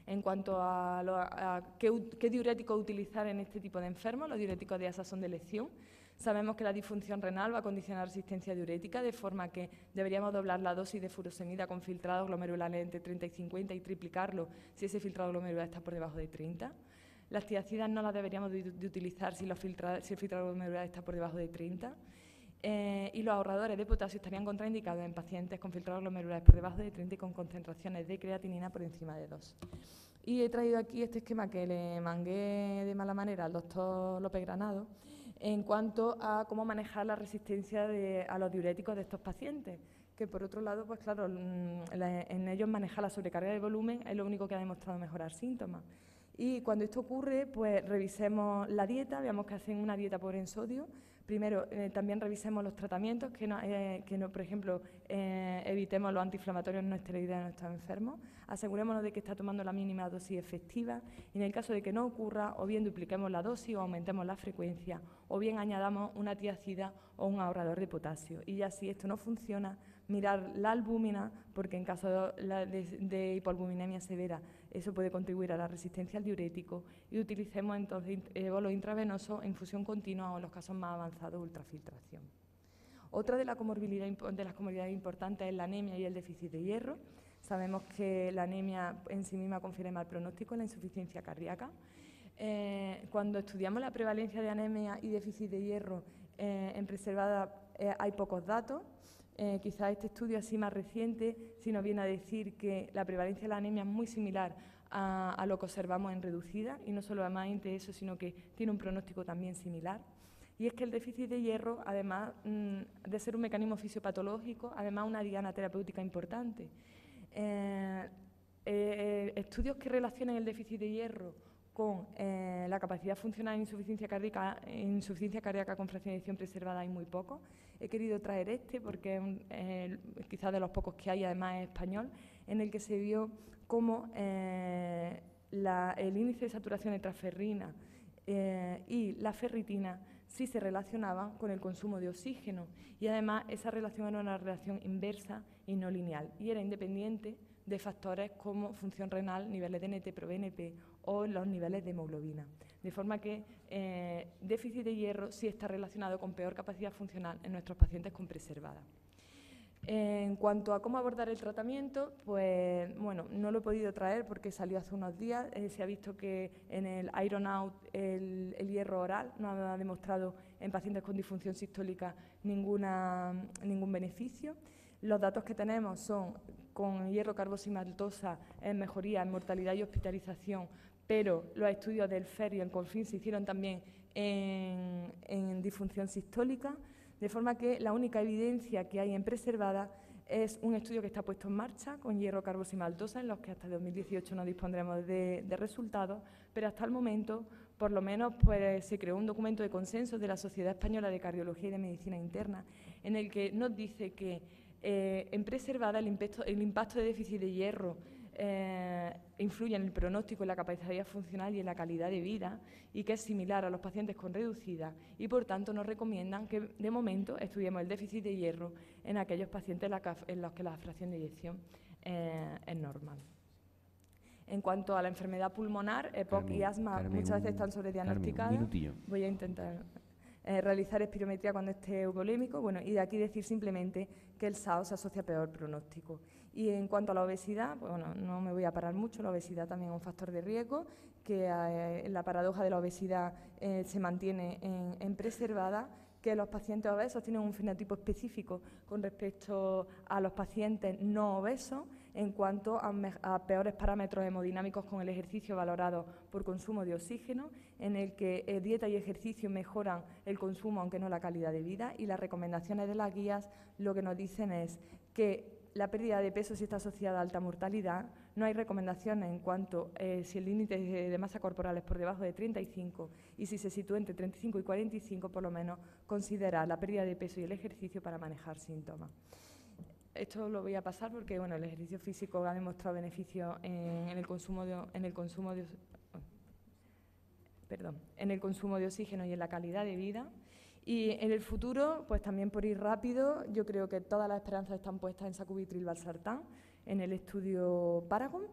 En cuanto a qué diuréticos utilizar en este tipo de enfermos, los diuréticos de ASA son de elección. Sabemos que la disfunción renal va a condicionar resistencia diurética, de forma que deberíamos doblar la dosis de furosemida con filtrados glomerulares entre 30 y 50 y triplicarlo si ese filtrado glomerular está por debajo de 30. Las tiacidas no las deberíamos de utilizar si el filtrado glomerular está por debajo de 30. Y los ahorradores de potasio estarían contraindicados en pacientes con filtrados glomerulares por debajo de 30 y con concentraciones de creatinina por encima de 2. Y he traído aquí este esquema que le mangué de mala manera al doctor López Granado en cuanto a cómo manejar la resistencia a los diuréticos de estos pacientes, que por otro lado, pues claro, en ellos manejar la sobrecarga de volumen es lo único que ha demostrado mejorar síntomas. Y cuando esto ocurre, pues revisemos la dieta, veamos que hacen una dieta pobre en sodio, Primero, también revisemos los tratamientos, por ejemplo, evitemos los antiinflamatorios no esteroideos en nuestros enfermos, asegurémonos de que está tomando la mínima dosis efectiva, y en el caso de que no ocurra, o bien dupliquemos la dosis o aumentemos la frecuencia, o bien añadamos una tiacida o un ahorrador de potasio. Y ya si esto no funciona, mirar la albúmina, porque en caso de hipoalbuminemia severa eso puede contribuir a la resistencia al diurético, y utilicemos entonces bolo intravenoso, infusión continua o en los casos más avanzados ultrafiltración. Otra de las comorbilidades importantes es la anemia y el déficit de hierro. Sabemos que la anemia en sí misma confiere mal pronóstico en la insuficiencia cardíaca. Cuando estudiamos la prevalencia de anemia y déficit de hierro en preservada hay pocos datos. Quizás este estudio así más reciente sí nos viene a decir que la prevalencia de la anemia es muy similar a lo que observamos en reducida, y no solamente eso, sino que tiene un pronóstico también similar. Y es que el déficit de hierro, además de ser un mecanismo fisiopatológico, además una diana terapéutica importante. Estudios que relacionan el déficit de hierro con la capacidad funcional en insuficiencia cardíaca con fracción de eyección preservada hay muy pocos. He querido traer este porque es quizás de los pocos que hay, además es español, en el que se vio cómo el índice de saturación de transferrina y la ferritina sí se relacionaban con el consumo de oxígeno, y además esa relación era una relación inversa y no lineal, y era independiente de factores como función renal, niveles de NT-proBNP o los niveles de hemoglobina. De forma que déficit de hierro sí está relacionado con peor capacidad funcional en nuestros pacientes con preservada. En cuanto a cómo abordar el tratamiento, pues bueno, no lo he podido traer porque salió hace unos días. Se ha visto que en el Iron Out el hierro oral no ha demostrado en pacientes con disfunción sistólica ningún beneficio. Los datos que tenemos son con hierro carboximaltosa en mejoría en mortalidad y hospitalización, pero los estudios del FER y el CONFIN se hicieron también en disfunción sistólica, de forma que la única evidencia que hay en preservada es un estudio que está puesto en marcha con hierro carboximaltosa, en los que hasta 2018 no dispondremos de resultados, pero hasta el momento, por lo menos, pues, se creó un documento de consenso de la Sociedad Española de Cardiología y de Medicina Interna, en el que nos dice que en preservada el impacto de déficit de hierro influye en el pronóstico, en la capacidad funcional y en la calidad de vida, y que es similar a los pacientes con reducida, y por tanto nos recomiendan que de momento estudiemos el déficit de hierro en aquellos pacientes en los que la fracción de eyección es normal. En cuanto a la enfermedad pulmonar, EPOC y asma muchas veces están sobrediagnosticadas. Voy a intentar realizar espirometría cuando esté eubolémico, bueno, y de aquí decir simplemente que el SAO se asocia a peor pronóstico. Y en cuanto a la obesidad, pues bueno, no me voy a parar mucho, la obesidad también es un factor de riesgo, que la paradoja de la obesidad se mantiene en preservada, que los pacientes obesos tienen un fenotipo específico con respecto a los pacientes no obesos en cuanto a peores parámetros hemodinámicos con el ejercicio valorado por consumo de oxígeno, en el que dieta y ejercicio mejoran el consumo aunque no la calidad de vida, y las recomendaciones de las guías lo que nos dicen es que la pérdida de peso sí está asociada a alta mortalidad. No hay recomendaciones en cuanto si el índice de masa corporal es por debajo de 35 y si se sitúa entre 35 y 45, por lo menos considerar la pérdida de peso y el ejercicio para manejar síntomas. Esto lo voy a pasar porque bueno, el ejercicio físico ha demostrado beneficios en el consumo de oxígeno y en la calidad de vida. Y en el futuro, pues también por ir rápido, yo creo que todas las esperanzas están puestas en sacubitril/valsartán, en el estudio Paragon,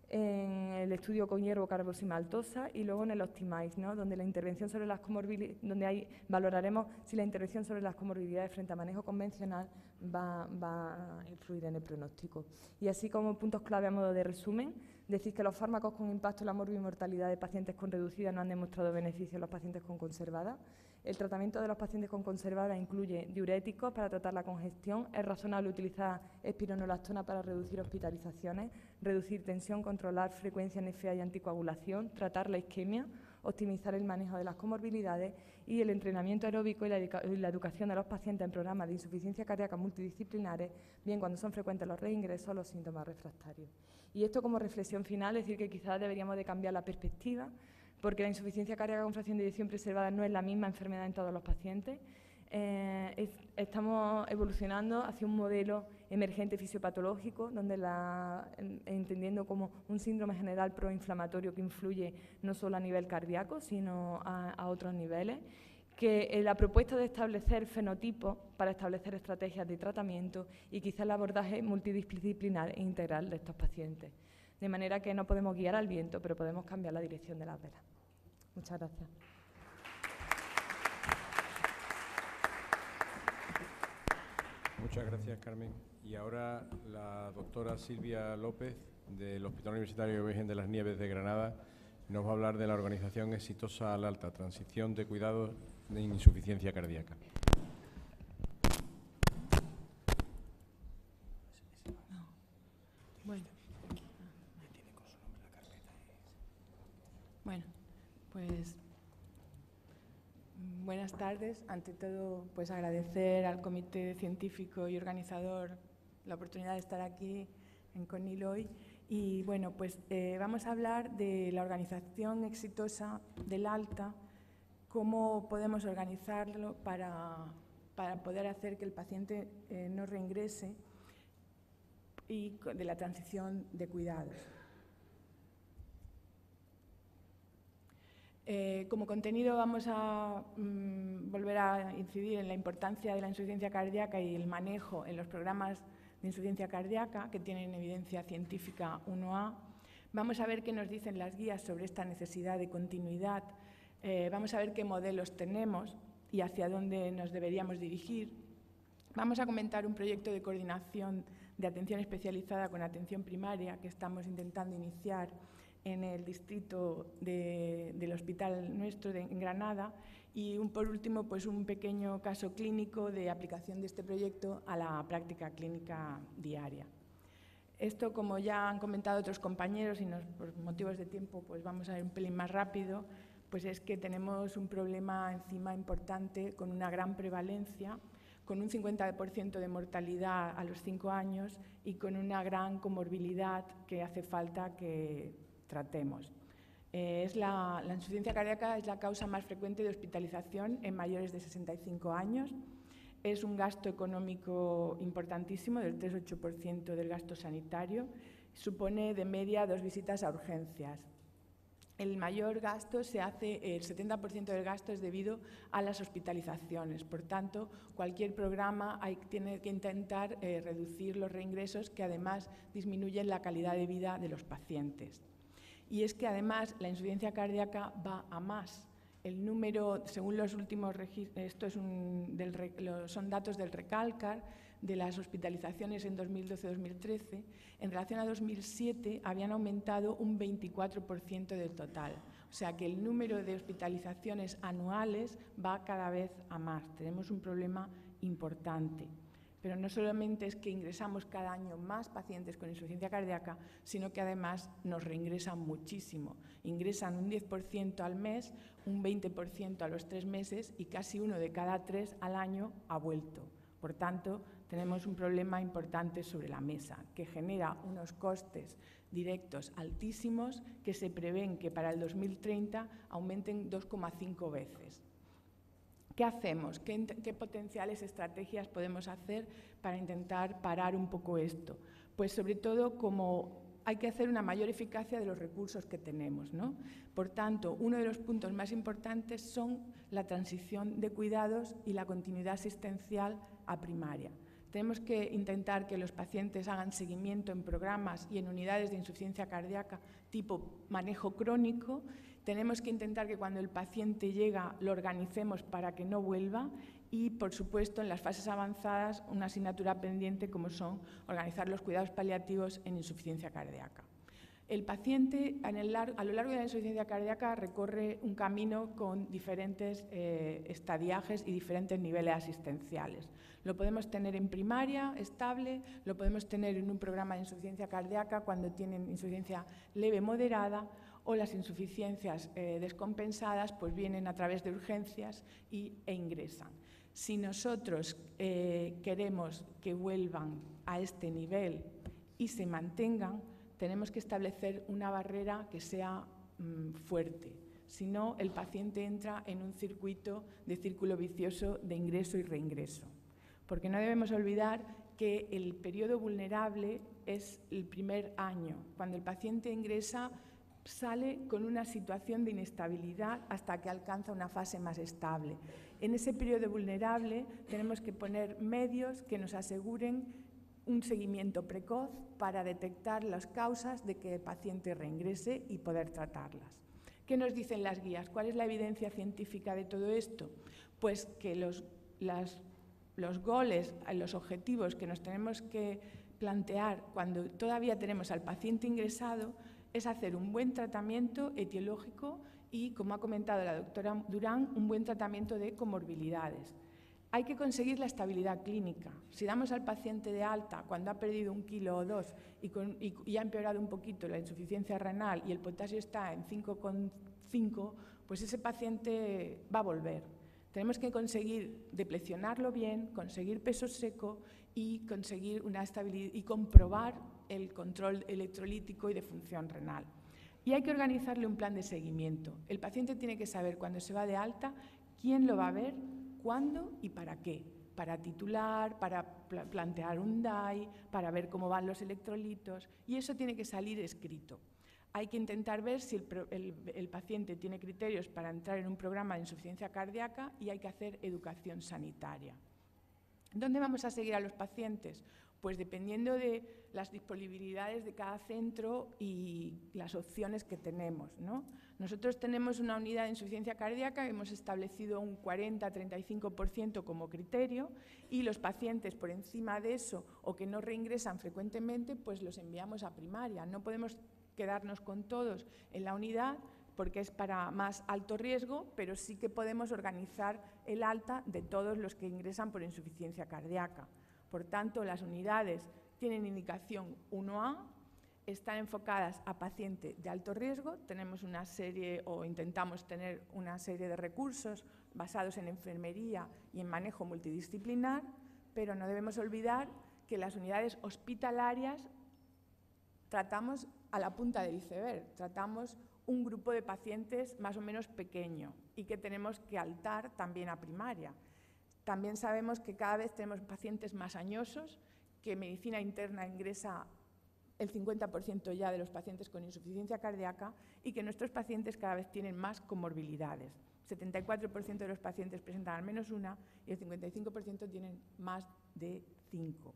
en el estudio con hierro carboximaltosa y luego en el Optimize, ¿no? Donde la intervención sobre las comorbilidades, valoraremos si la intervención sobre las comorbilidades frente a manejo convencional va a influir en el pronóstico. Y así como puntos clave a modo de resumen, decir que los fármacos con impacto en la morbimortalidad de pacientes con reducida no han demostrado beneficio en los pacientes con conservada. El tratamiento de los pacientes con conservada incluye diuréticos para tratar la congestión. Es razonable utilizar espironolactona para reducir hospitalizaciones, reducir tensión, controlar frecuencia NFA y anticoagulación, tratar la isquemia, optimizar el manejo de las comorbilidades y el entrenamiento aeróbico y la educación de los pacientes en programas de insuficiencia cardíaca multidisciplinares, bien cuando son frecuentes los reingresos o los síntomas refractarios. Y esto como reflexión final, es decir que quizás deberíamos de cambiar la perspectiva, porque la insuficiencia cardíaca con fracción de eyección preservada no es la misma enfermedad en todos los pacientes. Estamos evolucionando hacia un modelo emergente fisiopatológico, donde entendiendo como un síndrome general proinflamatorio que influye no solo a nivel cardíaco, sino a otros niveles, que la propuesta de establecer fenotipos para establecer estrategias de tratamiento y quizá el abordaje multidisciplinar e integral de estos pacientes. De manera que no podemos guiar al viento, pero podemos cambiar la dirección de las velas. Muchas gracias. Muchas gracias, Carmen. Y ahora la doctora Silvia López, del Hospital Universitario Virgen de las Nieves de Granada, nos va a hablar de la organización exitosa al alta, transición de cuidados de insuficiencia cardíaca. Bueno, pues buenas tardes. Ante todo, pues agradecer al comité científico y organizador la oportunidad de estar aquí en CONIL hoy. Y bueno, pues vamos a hablar de la organización exitosa del alta, cómo podemos organizarlo para poder hacer que el paciente no reingrese, y de la transición de cuidados. Como contenido vamos a volver a incidir en la importancia de la insuficiencia cardíaca y el manejo en los programas de insuficiencia cardíaca que tienen evidencia científica 1A. Vamos a ver qué nos dicen las guías sobre esta necesidad de continuidad. Vamos a ver qué modelos tenemos y hacia dónde nos deberíamos dirigir. Vamos a comentar un proyecto de coordinación de atención especializada con atención primaria que estamos intentando iniciar en el distrito del hospital nuestro en Granada, y por último pues un pequeño caso clínico de aplicación de este proyecto a la práctica clínica diaria. Esto, como ya han comentado otros compañeros y por motivos de tiempo pues vamos a ir un pelín más rápido, pues es que tenemos un problema encima importante con una gran prevalencia, con un 50% de mortalidad a los 5 años y con una gran comorbilidad que hace falta que tratemos. La insuficiencia cardíaca es la causa más frecuente de hospitalización en mayores de 65 años. Es un gasto económico importantísimo, del 3,8% del gasto sanitario. Supone de media 2 visitas a urgencias. El mayor gasto se hace, el 70% del gasto es debido a las hospitalizaciones. Por tanto, cualquier programa tiene que intentar reducir los reingresos, que además disminuyen la calidad de vida de los pacientes. Y es que además la insuficiencia cardíaca va a más. El número, según los últimos registros, esto son datos del Recalcar, de las hospitalizaciones en 2012-2013, en relación a 2007 habían aumentado un 24% del total. O sea que el número de hospitalizaciones anuales va cada vez a más. Tenemos un problema importante. Pero no solamente es que ingresamos cada año más pacientes con insuficiencia cardíaca, sino que además nos reingresan muchísimo. Ingresan un 10% al mes, un 20% a los 3 meses y casi 1 de cada 3 al año ha vuelto. Por tanto, tenemos un problema importante sobre la mesa, que genera unos costes directos altísimos que se prevén que para el 2030 aumenten 2,5 veces. ¿Qué hacemos? ¿Qué potenciales estrategias podemos hacer para intentar parar un poco esto? Pues sobre todo, como hay que hacer una mayor eficacia de los recursos que tenemos, ¿no? Por tanto, uno de los puntos más importantes son la transición de cuidados y la continuidad asistencial a primaria. Tenemos que intentar que los pacientes hagan seguimiento en programas y en unidades de insuficiencia cardíaca tipo manejo crónico. Tenemos que intentar que cuando el paciente llega lo organicemos para que no vuelva y, por supuesto, en las fases avanzadas, una asignatura pendiente como son organizar los cuidados paliativos en insuficiencia cardíaca. El paciente a lo largo de la insuficiencia cardíaca recorre un camino con diferentes estadiajes y diferentes niveles asistenciales. Lo podemos tener en primaria, estable, lo podemos tener en un programa de insuficiencia cardíaca cuando tienen insuficiencia leve moderada, o las insuficiencias descompensadas pues vienen a través de urgencias e ingresan. Si nosotros queremos que vuelvan a este nivel y se mantengan, tenemos que establecer una barrera que sea fuerte. Si no, el paciente entra en un circuito de círculo vicioso de ingreso y reingreso. Porque no debemos olvidar que el periodo vulnerable es el primer año. Cuando el paciente ingresa, sale con una situación de inestabilidad hasta que alcanza una fase más estable. En ese periodo vulnerable tenemos que poner medios que nos aseguren un seguimiento precoz para detectar las causas de que el paciente reingrese y poder tratarlas. ¿Qué nos dicen las guías? ¿Cuál es la evidencia científica de todo esto? Pues que los goles, los objetivos que nos tenemos que plantear cuando todavía tenemos al paciente ingresado es hacer un buen tratamiento etiológico y, como ha comentado la doctora Durán, un buen tratamiento de comorbilidades. Hay que conseguir la estabilidad clínica. Si damos al paciente de alta cuando ha perdido 1 kilo o 2 y ha empeorado un poquito la insuficiencia renal y el potasio está en 5,5, pues ese paciente va a volver. Tenemos que conseguir deplecionarlo bien, conseguir peso seco y conseguir una estabilidad y comprobar el control electrolítico y de función renal. Y hay que organizarle un plan de seguimiento. El paciente tiene que saber cuando se va de alta quién lo va a ver, cuándo y para qué. Para titular, para plantear un DAI, para ver cómo van los electrolitos, y eso tiene que salir escrito. Hay que intentar ver si el paciente tiene criterios para entrar en un programa de insuficiencia cardíaca y hay que hacer educación sanitaria. ¿Dónde vamos a seguir a los pacientes? Pues dependiendo de las disponibilidades de cada centro y las opciones que tenemos, ¿no? Nosotros tenemos una unidad de insuficiencia cardíaca, hemos establecido un 40-35% como criterio y los pacientes por encima de eso o que no reingresan frecuentemente, pues los enviamos a primaria. No podemos quedarnos con todos en la unidad porque es para más alto riesgo, pero sí que podemos organizar el alta de todos los que ingresan por insuficiencia cardíaca. Por tanto, las unidades tienen indicación 1A, están enfocadas a pacientes de alto riesgo, tenemos una serie o intentamos tener una serie de recursos basados en enfermería y en manejo multidisciplinar, pero no debemos olvidar que las unidades hospitalarias tratamos a la punta del iceberg, tratamos un grupo de pacientes más o menos pequeño y que tenemos que altar también a primaria. También sabemos que cada vez tenemos pacientes más añosos, que medicina interna ingresa el 50% ya de los pacientes con insuficiencia cardíaca y que nuestros pacientes cada vez tienen más comorbilidades. 74% de los pacientes presentan al menos una y el 55% tienen más de 5.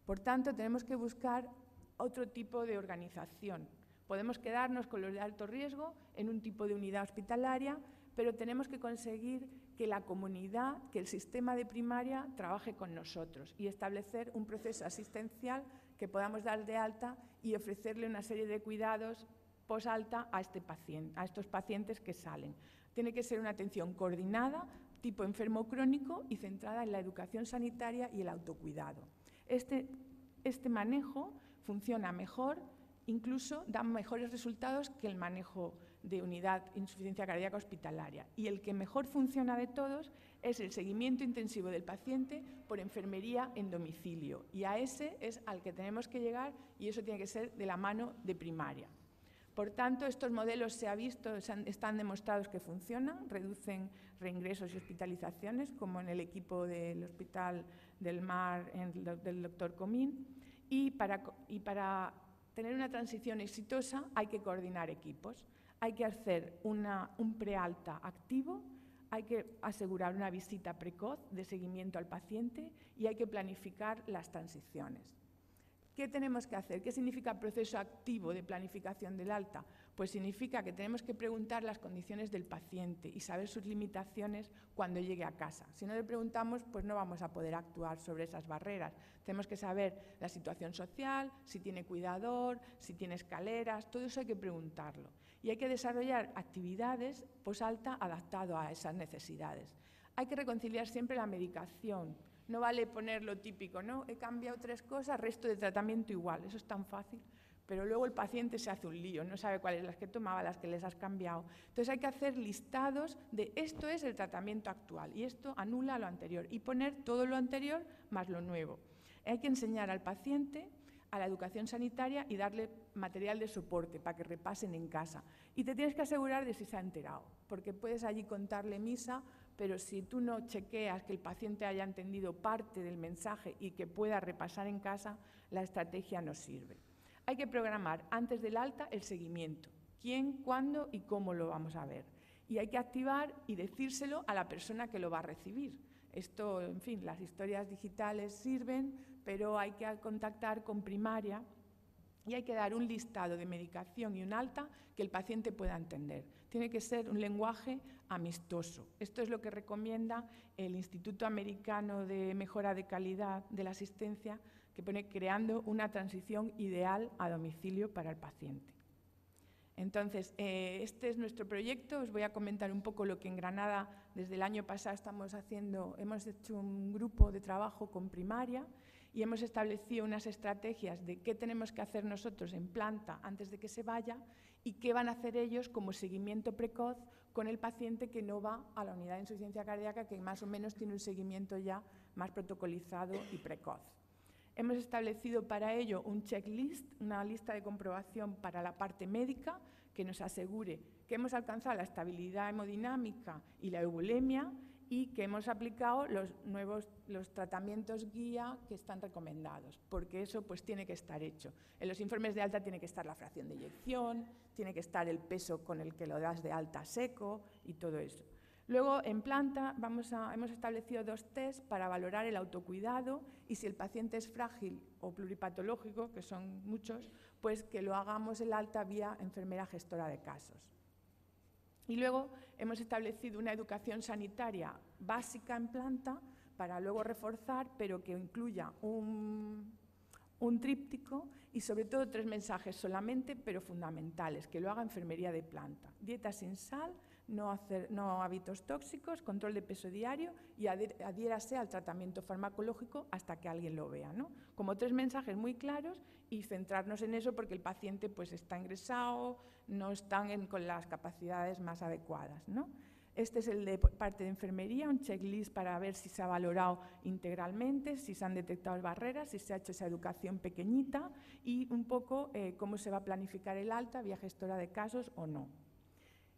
Por tanto, tenemos que buscar otro tipo de organización. Podemos quedarnos con los de alto riesgo en un tipo de unidad hospitalaria, pero tenemos que conseguir que la comunidad, que el sistema de primaria trabaje con nosotros y establecer un proceso asistencial que podamos dar de alta y ofrecerle una serie de cuidados posalta a estos pacientes que salen. Tiene que ser una atención coordinada, tipo enfermo crónico y centrada en la educación sanitaria y el autocuidado. Este manejo funciona mejor, incluso da mejores resultados que el manejo de unidad insuficiencia cardíaca hospitalaria. Y el que mejor funciona de todos es el seguimiento intensivo del paciente por enfermería en domicilio. Y a ese es al que tenemos que llegar y eso tiene que ser de la mano de primaria. Por tanto, estos modelos se ha visto, están demostrados que funcionan, reducen reingresos y hospitalizaciones, como en el equipo del Hospital del Mar del Dr. Comín. Y para tener una transición exitosa hay que coordinar equipos. Hay que hacer un prealta activo, hay que asegurar una visita precoz de seguimiento al paciente y hay que planificar las transiciones. ¿Qué tenemos que hacer? ¿Qué significa proceso activo de planificación del alta? Pues significa que tenemos que preguntar las condiciones del paciente y saber sus limitaciones cuando llegue a casa. Si no le preguntamos, pues no vamos a poder actuar sobre esas barreras. Tenemos que saber la situación social, si tiene cuidador, si tiene escaleras, todo eso hay que preguntarlo. Y hay que desarrollar actividades posalta adaptado a esas necesidades. Hay que reconciliar siempre la medicación. No vale poner lo típico, ¿no? He cambiado 3 cosas, resto de tratamiento igual. Eso es tan fácil, pero luego el paciente se hace un lío, no sabe cuáles las que tomaba, las que les has cambiado. Entonces hay que hacer listados de esto es el tratamiento actual y esto anula lo anterior y poner todo lo anterior más lo nuevo. Hay que enseñar al paciente a la educación sanitaria y darle material de soporte para que repasen en casa. Y te tienes que asegurar de si se ha enterado, porque puedes allí contarle misa, pero si tú no chequeas que el paciente haya entendido parte del mensaje y que pueda repasar en casa, la estrategia no sirve. Hay que programar antes del alta el seguimiento, quién, cuándo y cómo lo vamos a ver. Y hay que activar y decírselo a la persona que lo va a recibir. Esto, en fin, las historias digitales sirven, pero hay que contactar con primaria y hay que dar un listado de medicación y un alta que el paciente pueda entender. Tiene que ser un lenguaje amistoso. Esto es lo que recomienda el Instituto Americano de Mejora de Calidad de la Asistencia, que pone creando una transición ideal a domicilio para el paciente. Entonces, este es nuestro proyecto. Os voy a comentar un poco lo que en Granada desde el año pasado estamos haciendo. Hemos hecho un grupo de trabajo con primaria y hemos establecido unas estrategias de qué tenemos que hacer nosotros en planta antes de que se vaya y qué van a hacer ellos como seguimiento precoz con el paciente que no va a la unidad de insuficiencia cardíaca, que más o menos tiene un seguimiento ya más protocolizado y precoz. Hemos establecido para ello un checklist, una lista de comprobación para la parte médica que nos asegure que hemos alcanzado la estabilidad hemodinámica y la eubulemia y que hemos aplicado los tratamientos guía que están recomendados, porque eso pues tiene que estar hecho. En los informes de alta tiene que estar la fracción de eyección, tiene que estar el peso con el que lo das de alta seco y todo eso. Luego, en planta, hemos establecido 2 tests para valorar el autocuidado y si el paciente es frágil o pluripatológico, que son muchos, pues que lo hagamos el alta vía enfermera gestora de casos. Y luego hemos establecido una educación sanitaria básica en planta para luego reforzar, pero que incluya un tríptico y sobre todo 3 mensajes solamente, pero fundamentales, que lo haga enfermería de planta. Dieta sin sal, no hábitos tóxicos, control de peso diario y adhiérase al tratamiento farmacológico hasta que alguien lo vea, ¿no? Como 3 mensajes muy claros y centrarnos en eso porque el paciente pues, está ingresado, no están con las capacidades más adecuadas, ¿no? Este es el de parte de enfermería, un checklist para ver si se ha valorado integralmente, si se han detectado barreras, si se ha hecho esa educación pequeñita y un poco cómo se va a planificar el alta vía gestora de casos o no.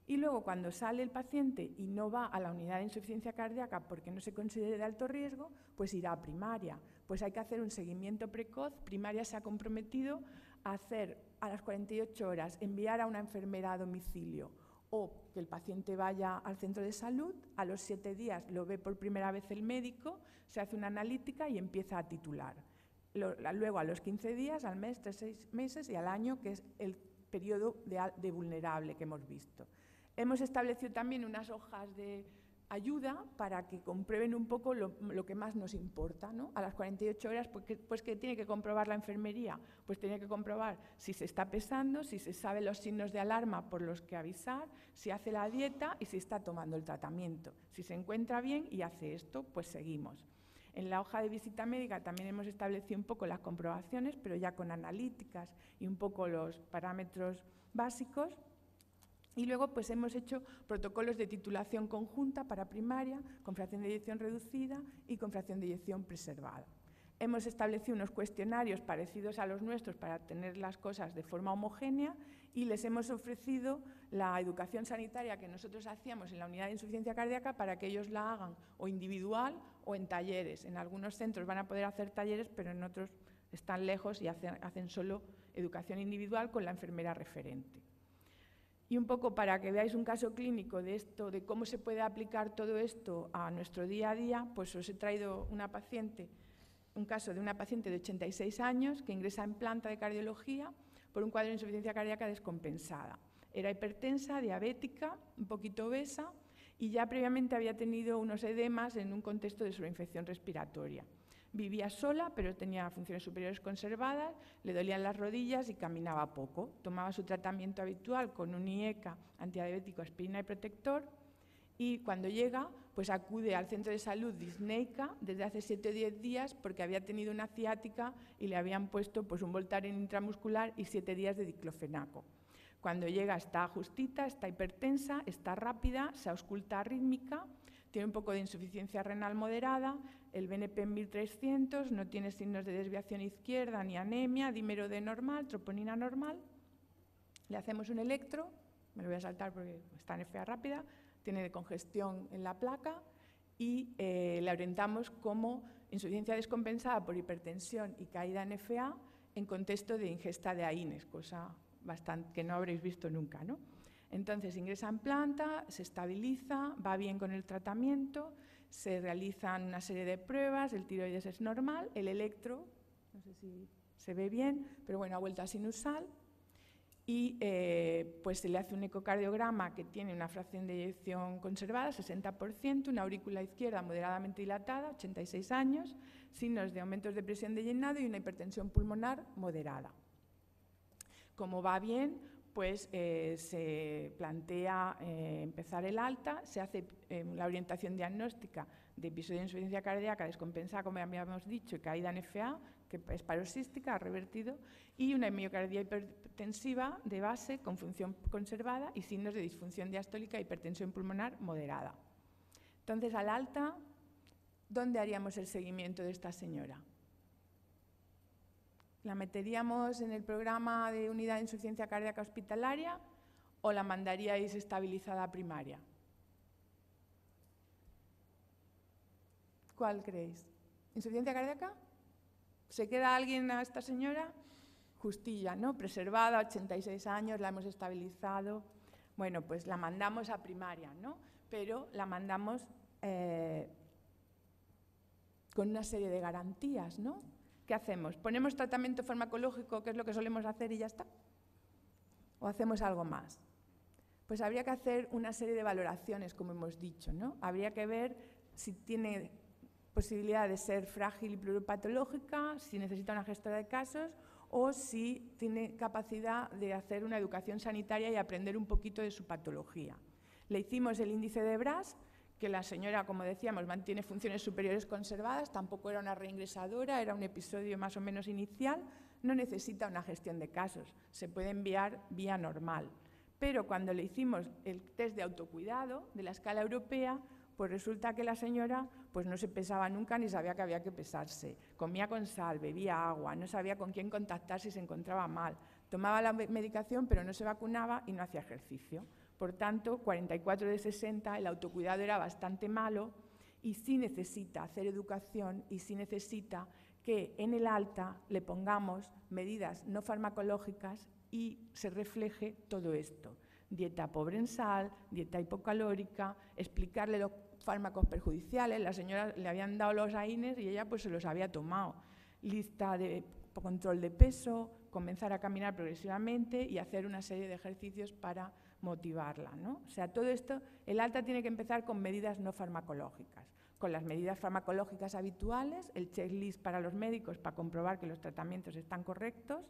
Y luego, cuando sale el paciente y no va a la unidad de insuficiencia cardíaca porque no se considere de alto riesgo, pues irá a primaria. Pues hay que hacer un seguimiento precoz. Primaria se ha comprometido a hacer a las 48 horas, enviar a una enfermera a domicilio o que el paciente vaya al centro de salud, a los 7 días lo ve por primera vez el médico, se hace una analítica y empieza a titular. Luego, a los 15 días, al mes, 6 meses y al año, que es el periodo de vulnerable que hemos visto. Hemos establecido también unas hojas de ayuda para que comprueben un poco lo que más nos importa, ¿no? A las 48 horas, pues ¿qué tiene que comprobar la enfermería? Pues tiene que comprobar si se está pesando, si se sabe los signos de alarma por los que avisar, si hace la dieta y si está tomando el tratamiento. Si se encuentra bien y hace esto, pues seguimos. En la hoja de visita médica también hemos establecido un poco las comprobaciones, pero ya con analíticas y un poco los parámetros básicos. Y luego pues hemos hecho protocolos de titulación conjunta para primaria, con fracción de eyección reducida y con fracción de eyección preservada. Hemos establecido unos cuestionarios parecidos a los nuestros para tener las cosas de forma homogénea y les hemos ofrecido la educación sanitaria que nosotros hacíamos en la unidad de insuficiencia cardíaca para que ellos la hagan o individual o en talleres. En algunos centros van a poder hacer talleres, pero en otros están lejos y hacen solo educación individual con la enfermera referente. Y un poco para que veáis un caso clínico de esto, de cómo se puede aplicar todo esto a nuestro día a día, pues os he traído un caso de una paciente de 86 años que ingresa en planta de cardiología por un cuadro de insuficiencia cardíaca descompensada. Era hipertensa, diabética, un poquito obesa y ya previamente había tenido unos edemas en un contexto de sobreinfección respiratoria. Vivía sola, pero tenía funciones superiores conservadas, le dolían las rodillas y caminaba poco. Tomaba su tratamiento habitual con un IECA, antidiabético, aspirina y protector. Y cuando llega, pues acude al centro de salud Disneyka desde hace 7 o 10 días porque había tenido una ciática y le habían puesto pues, un Voltaren intramuscular y 7 días de diclofenaco. Cuando llega está justita, está hipertensa, está rápida, se ausculta arrítmica, tiene un poco de insuficiencia renal moderada, el BNP en 1300, no tiene signos de desviación izquierda ni anemia, dímero D normal, troponina normal. Le hacemos un electro, me lo voy a saltar porque está en FA rápida, tiene congestión en la placa y le orientamos como insuficiencia descompensada por hipertensión y caída en FA en contexto de ingesta de AINES, cosa bastante que no habréis visto nunca, ¿no? Entonces ingresa en planta, se estabiliza, va bien con el tratamiento, se realizan una serie de pruebas, el tiroides es normal, el electro, no sé si se ve bien, pero bueno, ha vuelto a sinusal, y pues se le hace un ecocardiograma que tiene una fracción de eyección conservada, 60%, una aurícula izquierda moderadamente dilatada, 86 años, signos de aumentos de presión de llenado y una hipertensión pulmonar moderada. Como va bien, pues se plantea empezar el alta, se hace la orientación diagnóstica de episodio de insuficiencia cardíaca descompensada, como ya habíamos dicho, y caída en FA, que es paroxística, ha revertido, y una miocardia hipertensiva de base con función conservada y signos de disfunción diastólica e hipertensión pulmonar moderada. Entonces, al alta, ¿dónde haríamos el seguimiento de esta señora? ¿La meteríamos en el programa de unidad de insuficiencia cardíaca hospitalaria o la mandaríais estabilizada a primaria? ¿Cuál creéis? ¿Insuficiencia cardíaca? ¿Se queda alguien a esta señora? Justilla, ¿no? Preservada, 86 años, la hemos estabilizado. Bueno, pues la mandamos a primaria, ¿no? Pero la mandamos con una serie de garantías, ¿no? ¿Qué hacemos? ¿Ponemos tratamiento farmacológico, que es lo que solemos hacer y ya está? ¿O hacemos algo más? Pues habría que hacer una serie de valoraciones, como hemos dicho, ¿no? Habría que ver si tiene posibilidad de ser frágil y pluripatológica, si necesita una gestora de casos o si tiene capacidad de hacer una educación sanitaria y aprender un poquito de su patología. Le hicimos el índice de BRAS, que la señora, como decíamos, mantiene funciones superiores conservadas, tampoco era una reingresadora, era un episodio más o menos inicial, no necesita una gestión de casos, se puede enviar vía normal. Pero cuando le hicimos el test de autocuidado de la escala europea, pues resulta que la señora pues no se pesaba nunca ni sabía que había que pesarse. Comía con sal, bebía agua, no sabía con quién contactar si se encontraba mal. Tomaba la medicación pero no se vacunaba y no hacía ejercicio. Por tanto, 44 de 60, el autocuidado era bastante malo y sí necesita hacer educación y sí necesita que en el alta le pongamos medidas no farmacológicas y se refleje todo esto. Dieta pobre en sal, dieta hipocalórica, explicarle los fármacos perjudiciales. La señora le habían dado los AINES y ella pues se los había tomado. Lista de control de peso, comenzar a caminar progresivamente y hacer una serie de ejercicios para motivarla, ¿no? O sea, todo esto, el alta tiene que empezar con medidas no farmacológicas, con las medidas farmacológicas habituales, el checklist para los médicos para comprobar que los tratamientos están correctos.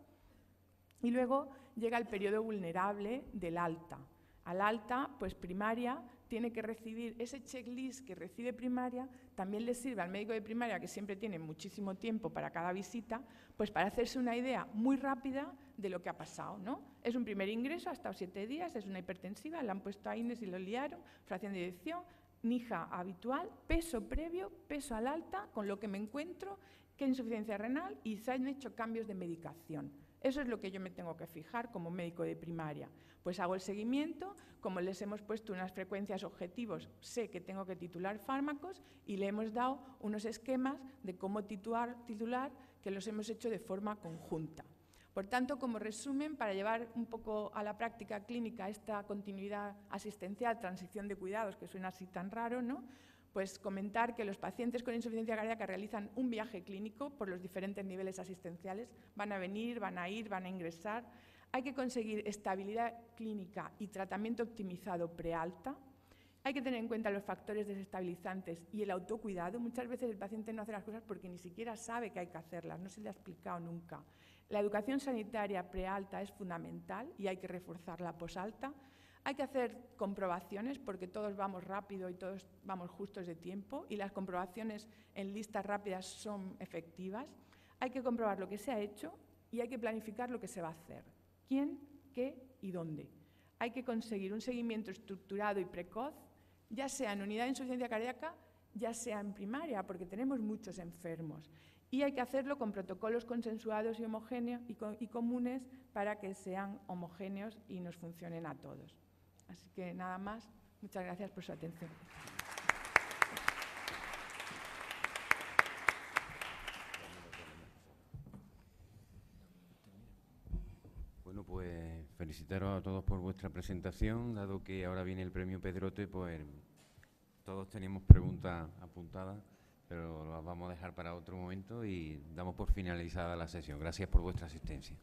Y luego llega el periodo vulnerable del alta. Al alta, pues primaria, tiene que recibir ese checklist que recibe primaria, también le sirve al médico de primaria, que siempre tiene muchísimo tiempo para cada visita, pues para hacerse una idea muy rápida de lo que ha pasado, ¿no? Es un primer ingreso, ha estado 7 días, es una hipertensiva, le han puesto AINES y lo liaron, fracción de eyección, NIJA habitual, peso previo, peso al alta, con lo que me encuentro, qué insuficiencia renal y se han hecho cambios de medicación. Eso es lo que yo me tengo que fijar como médico de primaria. Pues hago el seguimiento, como les hemos puesto unas frecuencias objetivos, sé que tengo que titular fármacos y le hemos dado unos esquemas de cómo titular que los hemos hecho de forma conjunta. Por tanto, como resumen, para llevar un poco a la práctica clínica esta continuidad asistencial, transición de cuidados, que suena así tan raro, ¿no? Pues comentar que los pacientes con insuficiencia cardíaca realizan un viaje clínico por los diferentes niveles asistenciales, van a venir, van a ir, van a ingresar. Hay que conseguir estabilidad clínica y tratamiento optimizado prealta. Hay que tener en cuenta los factores desestabilizantes y el autocuidado. Muchas veces el paciente no hace las cosas porque ni siquiera sabe que hay que hacerlas, no se le ha explicado nunca. La educación sanitaria prealta es fundamental y hay que reforzarla posalta. Hay que hacer comprobaciones porque todos vamos rápido y todos vamos justos de tiempo y las comprobaciones en listas rápidas son efectivas. Hay que comprobar lo que se ha hecho y hay que planificar lo que se va a hacer. ¿Quién, qué y dónde? Hay que conseguir un seguimiento estructurado y precoz ya sea en unidad de insuficiencia cardíaca, ya sea en primaria, porque tenemos muchos enfermos. Y hay que hacerlo con protocolos consensuados y homogéneos y comunes para que sean homogéneos y nos funcionen a todos. Así que nada más. Muchas gracias por su atención. Bueno, pues felicitaros a todos por vuestra presentación. Dado que ahora viene el premio Pedrote, pues todos teníamos preguntas apuntadas, pero las vamos a dejar para otro momento y damos por finalizada la sesión. Gracias por vuestra asistencia.